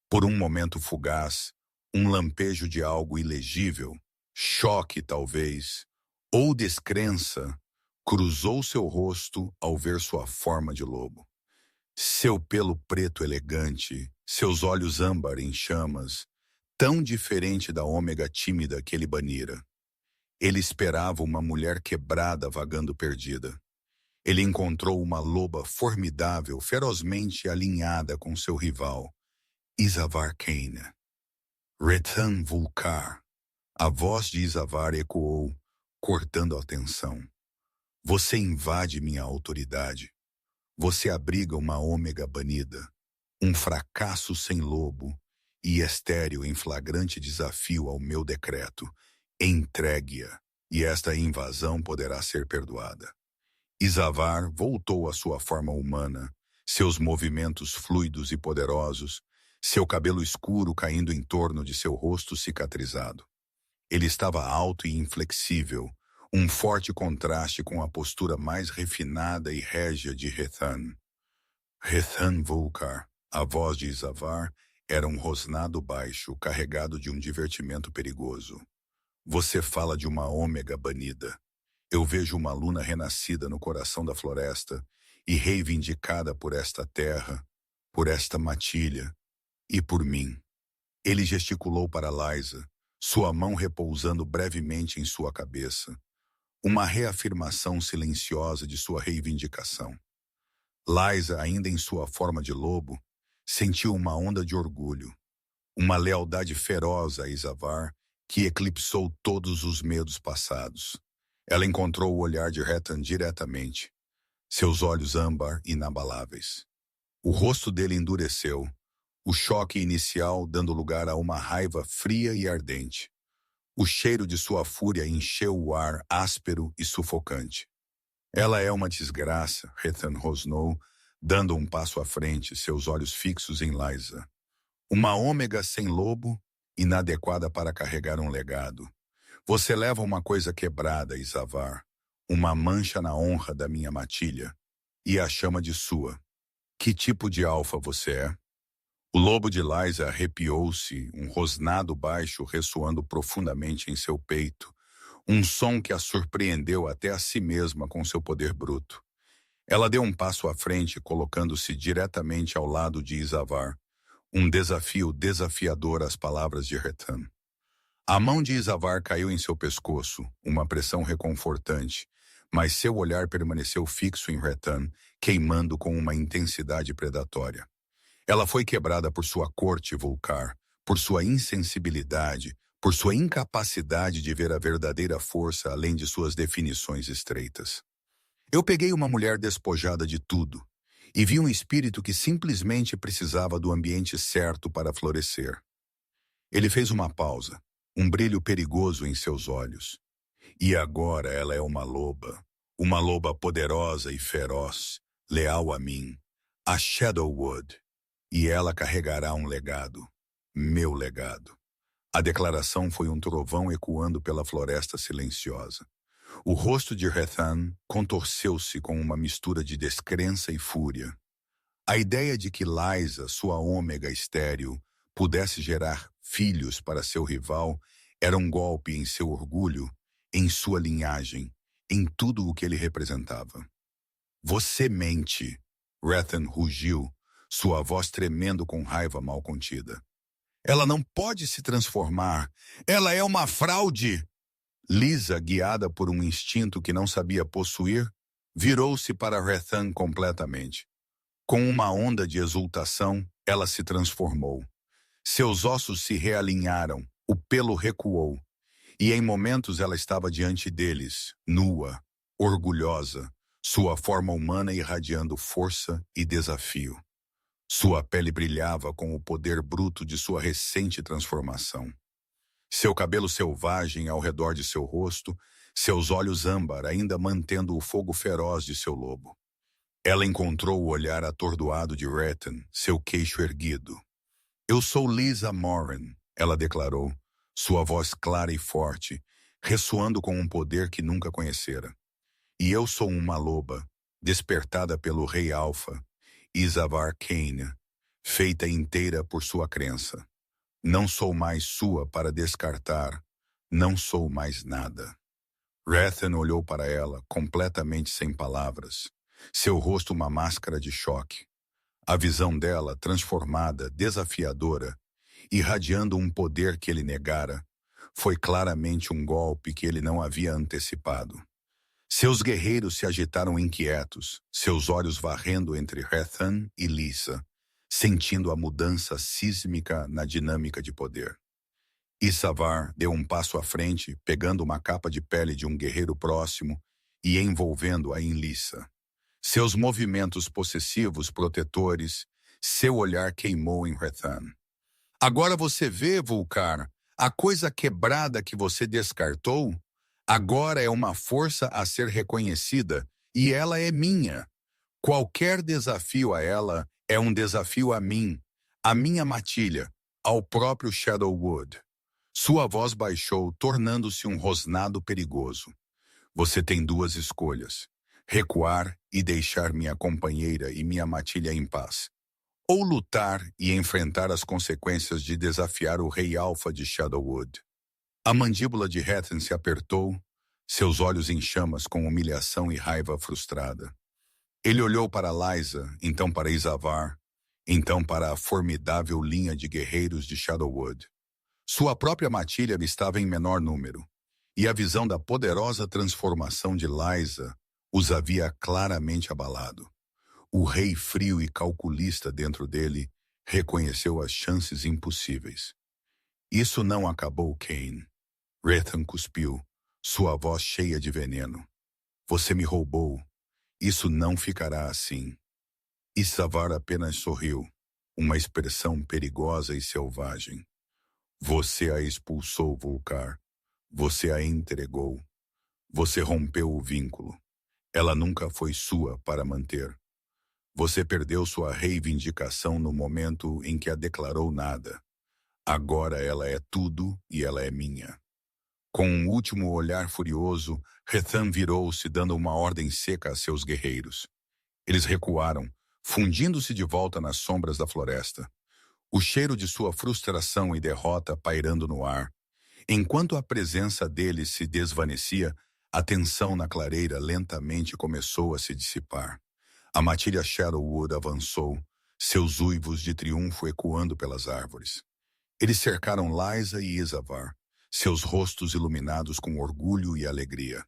Por um momento fugaz, um lampejo de algo ilegível, choque talvez, ou descrença, cruzou seu rosto ao ver sua forma de lobo. Seu pelo preto elegante, seus olhos âmbar em chamas, tão diferente da ômega tímida que ele banira. Ele esperava uma mulher quebrada vagando perdida. Ele encontrou uma loba formidável, ferozmente alinhada com seu rival, Isavar Kane. Retan Vulcar. A voz de Isavar ecoou, cortando a tensão. Você invade minha autoridade. Você abriga uma ômega banida, um fracasso sem lobo e estéril em flagrante desafio ao meu decreto. Entregue-a, e esta invasão poderá ser perdoada. Isavar voltou à sua forma humana, seus movimentos fluidos e poderosos, seu cabelo escuro caindo em torno de seu rosto cicatrizado. Ele estava alto e inflexível, um forte contraste com a postura mais refinada e régia de Retan. Retan Vulcar, a voz de Isavar, era um rosnado baixo, carregado de um divertimento perigoso. Você fala de uma ômega banida. Eu vejo uma luna renascida no coração da floresta e reivindicada por esta terra, por esta matilha e por mim. Ele gesticulou para Liza, sua mão repousando brevemente em sua cabeça, uma reafirmação silenciosa de sua reivindicação. Liza, ainda em sua forma de lobo, sentiu uma onda de orgulho, uma lealdade feroz a Isavar que eclipsou todos os medos passados. Ela encontrou o olhar de Rethan diretamente, seus olhos âmbar inabaláveis. O rosto dele endureceu, o choque inicial dando lugar a uma raiva fria e ardente. O cheiro de sua fúria encheu o ar áspero e sufocante. Ela é uma desgraça, Rethan rosnou, dando um passo à frente, seus olhos fixos em Liza. Uma ômega sem lobo, inadequada para carregar um legado. Você leva uma coisa quebrada, Isavar, uma mancha na honra da minha matilha, e a chama de sua. Que tipo de alfa você é? O lobo de Liza arrepiou-se, um rosnado baixo ressoando profundamente em seu peito, um som que a surpreendeu até a si mesma com seu poder bruto. Ela deu um passo à frente, colocando-se diretamente ao lado de Isavar, um desafio desafiador às palavras de Rethan. A mão de Isavar caiu em seu pescoço, uma pressão reconfortante, mas seu olhar permaneceu fixo em Rethan, queimando com uma intensidade predatória. Ela foi quebrada por sua corte vulgar, por sua insensibilidade, por sua incapacidade de ver a verdadeira força além de suas definições estreitas. Eu peguei uma mulher despojada de tudo e vi um espírito que simplesmente precisava do ambiente certo para florescer. Ele fez uma pausa, um brilho perigoso em seus olhos. E agora ela é uma loba poderosa e feroz, leal a mim, a Shadowwood. E ela carregará um legado, meu legado. A declaração foi um trovão ecoando pela floresta silenciosa. O rosto de Rethan contorceu-se com uma mistura de descrença e fúria. A ideia de que Liza, sua ômega estéril, pudesse gerar filhos para seu rival era um golpe em seu orgulho, em sua linhagem, em tudo o que ele representava. Você mente, Rethan rugiu, sua voz tremendo com raiva mal contida. Ela não pode se transformar. Ela é uma fraude. Liza, guiada por um instinto que não sabia possuir, virou-se para Rethan completamente. Com uma onda de exultação, ela se transformou. Seus ossos se realinharam, o pelo recuou, e em momentos ela estava diante deles, nua, orgulhosa, sua forma humana irradiando força e desafio. Sua pele brilhava com o poder bruto de sua recente transformação. Seu cabelo selvagem ao redor de seu rosto, seus olhos âmbar ainda mantendo o fogo feroz de seu lobo. Ela encontrou o olhar atordoado de Rethan, seu queixo erguido. Eu sou Liza Moran, ela declarou, sua voz clara e forte, ressoando com um poder que nunca conhecera. E eu sou uma loba, despertada pelo Rei Alfa, Isavar Kane, feita inteira por sua crença. Não sou mais sua para descartar, não sou mais nada. Rethan olhou para ela, completamente sem palavras, seu rosto uma máscara de choque. A visão dela, transformada, desafiadora, irradiando um poder que ele negara, foi claramente um golpe que ele não havia antecipado. Seus guerreiros se agitaram inquietos, seus olhos varrendo entre Rethan e Liza, sentindo a mudança sísmica na dinâmica de poder. Isavar deu um passo à frente, pegando uma capa de pele de um guerreiro próximo e envolvendo-a em Liza. Seus movimentos possessivos, protetores, seu olhar queimou em Rethan. Agora você vê, Vulcar, a coisa quebrada que você descartou? Agora é uma força a ser reconhecida e ela é minha. Qualquer desafio a ela é um desafio a mim, a minha matilha, ao próprio Shadowwood. Sua voz baixou, tornando-se um rosnado perigoso. Você tem duas escolhas: recuar e deixar minha companheira e minha matilha em paz, ou lutar e enfrentar as consequências de desafiar o Rei Alfa de Shadowwood. A mandíbula de Rethan se apertou, seus olhos em chamas com humilhação e raiva frustrada. Ele olhou para Liza, então para Isavar, então para a formidável linha de guerreiros de Shadowwood. Sua própria matilha estava em menor número, e a visão da poderosa transformação de Liza os havia claramente abalado. O rei frio e calculista dentro dele Reconheceu as chances impossíveis. Isso não acabou, Kane. Rethan cuspiu, sua voz cheia de veneno. Você me roubou. Isso não ficará assim. Isavar apenas sorriu, uma expressão perigosa e selvagem. Você a expulsou, Vulcar. Você a entregou. Você rompeu o vínculo. Ela nunca foi sua para manter. Você perdeu sua reivindicação no momento em que a declarou nada. Agora ela é tudo e ela é minha. Com um último olhar furioso, Rethan virou-se, dando uma ordem seca a seus guerreiros. Eles recuaram, fundindo-se de volta nas sombras da floresta. O cheiro de sua frustração e derrota pairando no ar. Enquanto a presença deles se desvanecia, a tensão na clareira lentamente começou a se dissipar. A matilha Shadowwood avançou, seus uivos de triunfo ecoando pelas árvores. Eles cercaram Lysa e Isavar, seus rostos iluminados com orgulho e alegria.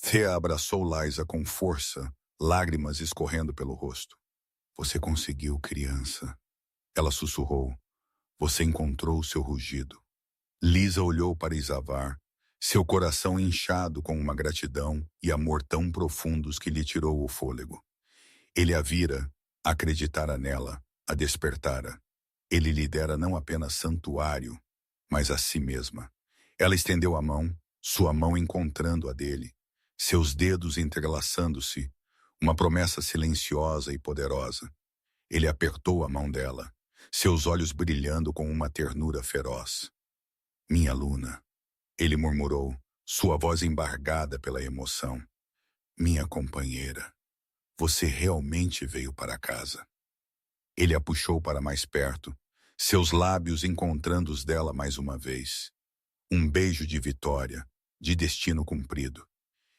Thea abraçou Lysa com força, lágrimas escorrendo pelo rosto. Você conseguiu, criança. Ela sussurrou. Você encontrou seu rugido. Lysa olhou para Isavar, seu coração inchado com uma gratidão e amor tão profundos que lhe tirou o fôlego. Ele a vira, acreditara nela, a despertara. Ele lhe dera não apenas santuário, mas a si mesma. Ela estendeu a mão, sua mão encontrando a dele, seus dedos entrelaçando-se, uma promessa silenciosa e poderosa. Ele apertou a mão dela, seus olhos brilhando com uma ternura feroz. Minha Luna, ele murmurou, sua voz embargada pela emoção. Minha companheira, você realmente veio para casa. Ele a puxou para mais perto, seus lábios encontrando os dela mais uma vez. Um beijo de vitória, de destino cumprido.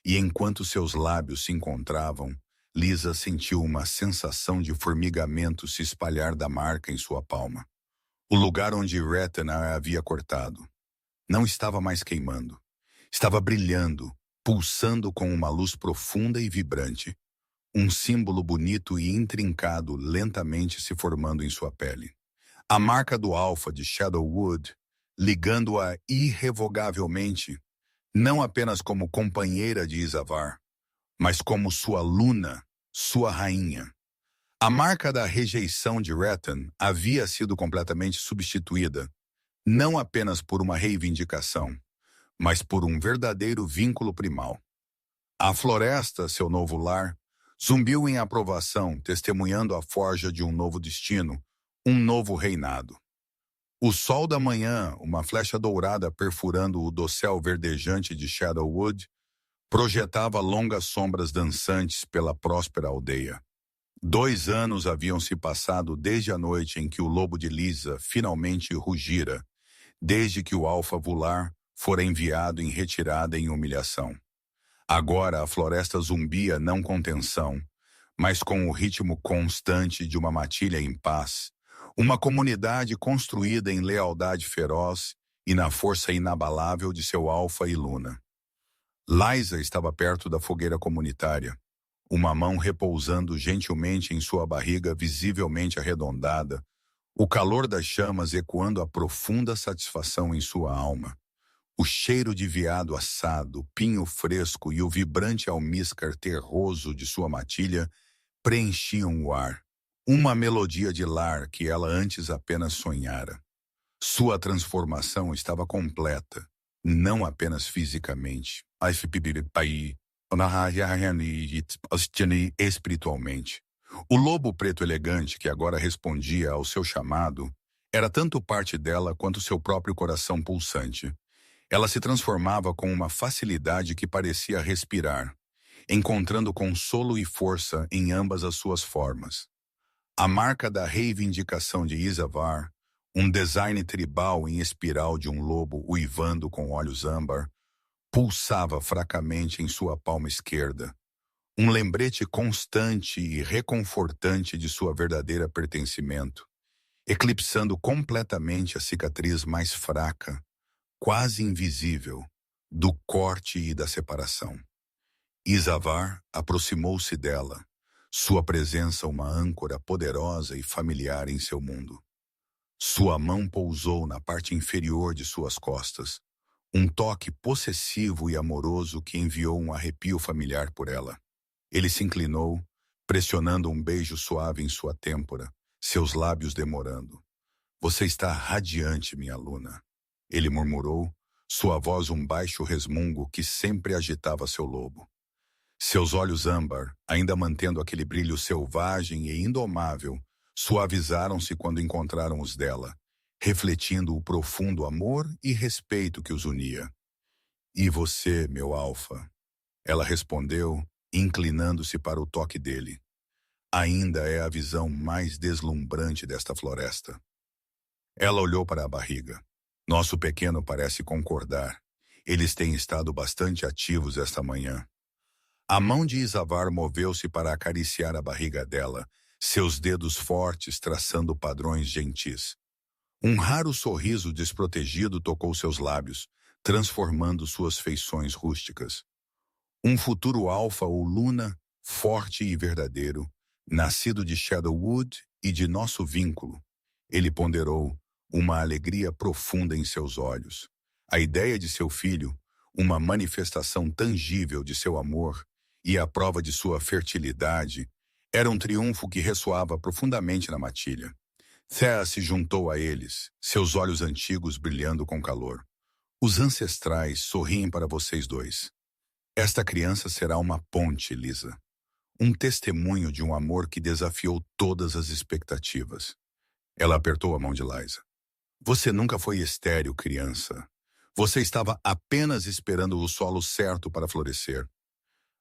E enquanto seus lábios se encontravam, Lysa sentiu uma sensação de formigamento se espalhar da marca em sua palma. O lugar onde Rethan a havia cortado não estava mais queimando. Estava brilhando, pulsando com uma luz profunda e vibrante. Um símbolo bonito e intrincado lentamente se formando em sua pele. A marca do alfa de Shadowwood, ligando-a irrevogavelmente, não apenas como companheira de Isavar, mas como sua Luna, sua rainha. A marca da rejeição de Rethan havia sido completamente substituída, não apenas por uma reivindicação, mas por um verdadeiro vínculo primal. A floresta, seu novo lar, zumbiu em aprovação, testemunhando a forja de um novo destino, um novo reinado. O sol da manhã, uma flecha dourada perfurando o dossel verdejante de Shadowwood, projetava longas sombras dançantes pela próspera aldeia. 2 anos haviam se passado desde a noite em que o lobo de Lysa finalmente rugira, desde que o Alfa Vular fora enviado em retirada em humilhação. Agora a floresta zumbia não com tensão, mas com o ritmo constante de uma matilha em paz, uma comunidade construída em lealdade feroz e na força inabalável de seu Alfa e Luna. Lysa estava perto da fogueira comunitária, uma mão repousando gentilmente em sua barriga visivelmente arredondada, o calor das chamas ecoando a profunda satisfação em sua alma. O cheiro de veado assado, pinho fresco e o vibrante almíscar terroso de sua matilha preenchiam o ar, uma melodia de lar que ela antes apenas sonhara. Sua transformação estava completa, não apenas fisicamente, mas espiritualmente. O lobo preto elegante que agora respondia ao seu chamado era tanto parte dela quanto seu próprio coração pulsante. Ela se transformava com uma facilidade que parecia respirar, encontrando consolo e força em ambas as suas formas. A marca da reivindicação de Isavar, um design tribal em espiral de um lobo uivando com olhos âmbar, pulsava fracamente em sua palma esquerda, um lembrete constante e reconfortante de sua verdadeira pertencimento, eclipsando completamente a cicatriz mais fraca, quase invisível, do corte e da separação. Isavar aproximou-se dela, sua presença uma âncora poderosa e familiar em seu mundo. Sua mão pousou na parte inferior de suas costas, um toque possessivo e amoroso que enviou um arrepio familiar por ela. Ele se inclinou, pressionando um beijo suave em sua têmpora, seus lábios demorando. Você está radiante, minha Luna. Ele murmurou, sua voz um baixo resmungo que sempre agitava seu lobo. Seus olhos âmbar, ainda mantendo aquele brilho selvagem e indomável, suavizaram-se quando encontraram os dela, refletindo o profundo amor e respeito que os unia. E você, meu alfa? Ela respondeu, inclinando-se para o toque dele. Ainda é a visão mais deslumbrante desta floresta. Ela olhou para a barriga. Nosso pequeno parece concordar. Eles têm estado bastante ativos esta manhã. A mão de Isavar moveu-se para acariciar a barriga dela, seus dedos fortes traçando padrões gentis. Um raro sorriso desprotegido tocou seus lábios, transformando suas feições rústicas. Um futuro alfa ou luna, forte e verdadeiro, nascido de Shadowwood e de nosso vínculo. Ele ponderou, uma alegria profunda em seus olhos. A ideia de seu filho, uma manifestação tangível de seu amor e a prova de sua fertilidade, era um triunfo que ressoava profundamente na matilha. Thea se juntou a eles, seus olhos antigos brilhando com calor. Os ancestrais sorriem para vocês dois. Esta criança será uma ponte, Lisa. Um testemunho de um amor que desafiou todas as expectativas. Ela apertou a mão de Liza. Você nunca foi estéril, criança. Você estava apenas esperando o solo certo para florescer.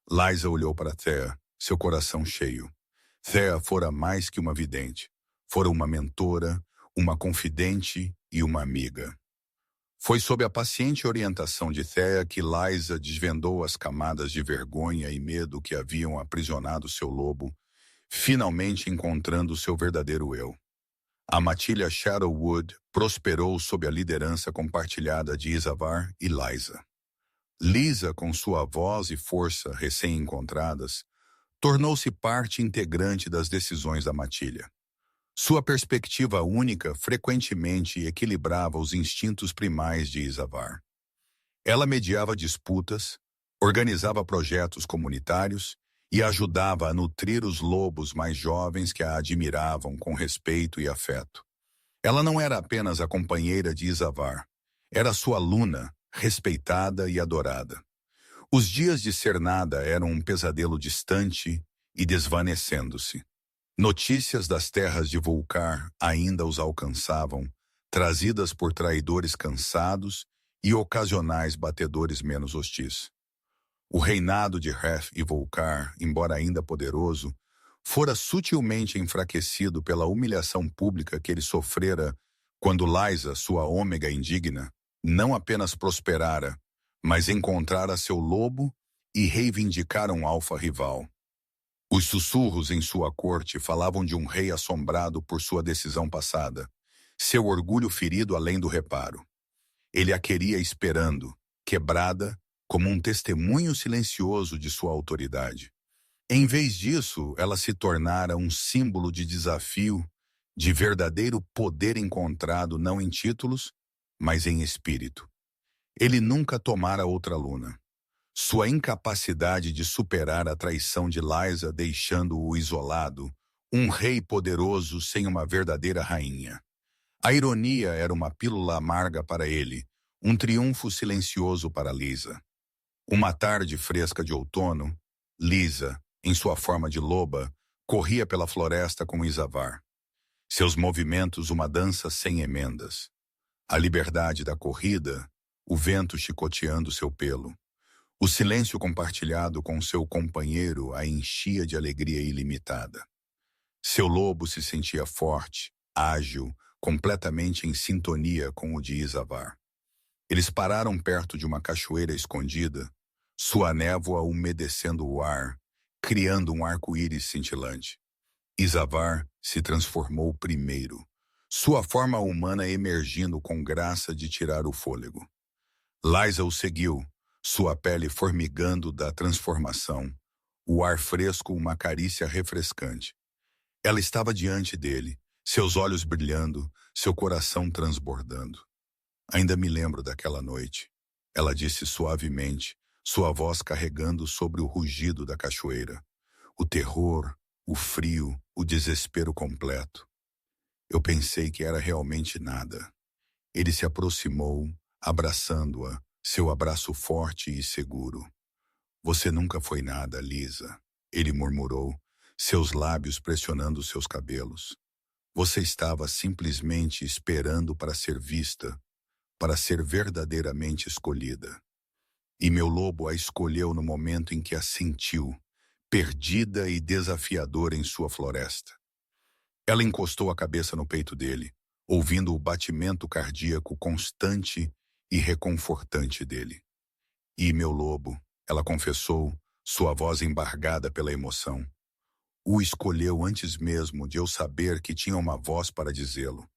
Liza olhou para Thea, seu coração cheio. Thea fora mais que uma vidente. Fora uma mentora, uma confidente e uma amiga. Foi sob a paciente orientação de Thea que Liza desvendou as camadas de vergonha e medo que haviam aprisionado seu lobo, finalmente encontrando seu verdadeiro eu. A matilha Shadowwood prosperou sob a liderança compartilhada de Isavar e Liza. Lisa, com sua voz e força recém-encontradas, tornou-se parte integrante das decisões da matilha. Sua perspectiva única frequentemente equilibrava os instintos primais de Isavar. Ela mediava disputas, organizava projetos comunitários e ajudava a nutrir os lobos mais jovens que a admiravam com respeito e afeto. Ela não era apenas a companheira de Isavar, era sua aluna, respeitada e adorada. Os dias de ser nada eram um pesadelo distante e desvanecendo-se. Notícias das terras de Volcar ainda os alcançavam, trazidas por traidores cansados e ocasionais batedores menos hostis. O reinado de Heth e Volcar, embora ainda poderoso, fora sutilmente enfraquecido pela humilhação pública que ele sofrera quando Liza, sua ômega indigna, não apenas prosperara, mas encontrara seu lobo e reivindicara um alfa rival. Os sussurros em sua corte falavam de um rei assombrado por sua decisão passada, seu orgulho ferido além do reparo. Ele a queria esperando, quebrada, como um testemunho silencioso de sua autoridade. Em vez disso, ela se tornara um símbolo de desafio, de verdadeiro poder encontrado não em títulos, mas em espírito. Ele nunca tomara outra aluna. Sua incapacidade de superar a traição de Liza deixando-o isolado, um rei poderoso sem uma verdadeira rainha. A ironia era uma pílula amarga para ele, um triunfo silencioso para Lisa. Uma tarde fresca de outono, Lisa, em sua forma de loba, corria pela floresta com Isavar. Seus movimentos uma dança sem emendas. A liberdade da corrida, o vento chicoteando seu pelo. O silêncio compartilhado com seu companheiro a enchia de alegria ilimitada. Seu lobo se sentia forte, ágil, completamente em sintonia com o de Isavar. Eles pararam perto de uma cachoeira escondida, sua névoa umedecendo o ar, criando um arco-íris cintilante. Isavar se transformou primeiro, sua forma humana emergindo com graça de tirar o fôlego. Liza o seguiu, sua pele formigando da transformação, o ar fresco uma carícia refrescante. Ela estava diante dele, seus olhos brilhando, seu coração transbordando. Ainda me lembro daquela noite. Ela disse suavemente, sua voz carregando sobre o rugido da cachoeira. O terror, o frio, o desespero completo. Eu pensei que era realmente nada. Ele se aproximou, abraçando-a, seu abraço forte e seguro. Você nunca foi nada, Lisa, ele murmurou, seus lábios pressionando seus cabelos. Você estava simplesmente esperando para ser vista, para ser verdadeiramente escolhida. E meu lobo a escolheu no momento em que a sentiu, perdida e desafiadora em sua floresta. Ela encostou a cabeça no peito dele, ouvindo o batimento cardíaco constante e reconfortante dele. E meu lobo, ela confessou, sua voz embargada pela emoção, o escolheu antes mesmo de eu saber que tinha uma voz para dizê-lo.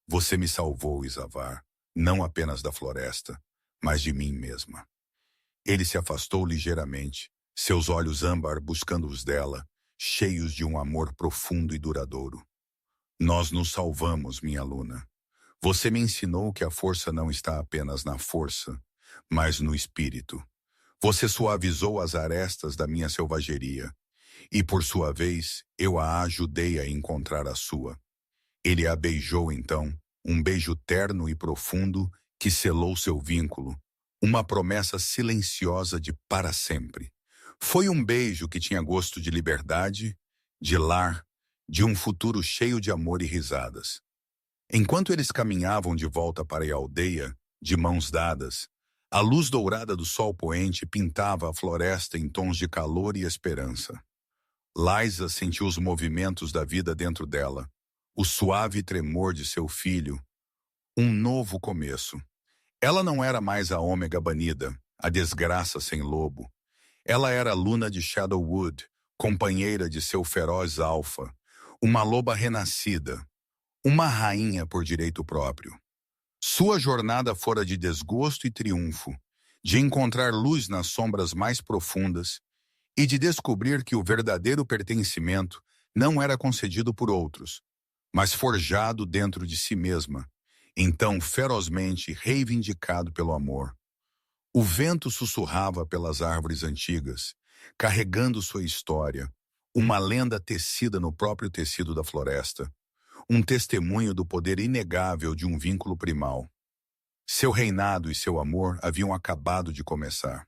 Você me salvou, Isavar, não apenas da floresta, mas de mim mesma. Ele se afastou ligeiramente, seus olhos âmbar buscando os dela, cheios de um amor profundo e duradouro. Nós nos salvamos, minha aluna. Você me ensinou que a força não está apenas na força, mas no espírito. Você suavizou as arestas da minha selvageria, e por sua vez, eu a ajudei a encontrar a sua. Ele a beijou então, um beijo terno e profundo que selou seu vínculo, uma promessa silenciosa de para sempre. Foi um beijo que tinha gosto de liberdade, de lar, de um futuro cheio de amor e risadas. Enquanto eles caminhavam de volta para a aldeia, de mãos dadas, a luz dourada do sol poente pintava a floresta em tons de calor e esperança. Liza sentiu os movimentos da vida dentro dela, o suave tremor de seu filho, um novo começo. Ela não era mais a ômega banida, a desgraça sem lobo. Ela era a Luna de Shadowwood, companheira de seu feroz alfa, uma loba renascida, uma rainha por direito próprio. Sua jornada fora de desgosto e triunfo, de encontrar luz nas sombras mais profundas e de descobrir que o verdadeiro pertencimento não era concedido por outros, mas forjado dentro de si mesma, então ferozmente reivindicado pelo amor. O vento sussurrava pelas árvores antigas, carregando sua história, uma lenda tecida no próprio tecido da floresta, um testemunho do poder inegável de um vínculo primal. Seu reinado e seu amor haviam acabado de começar.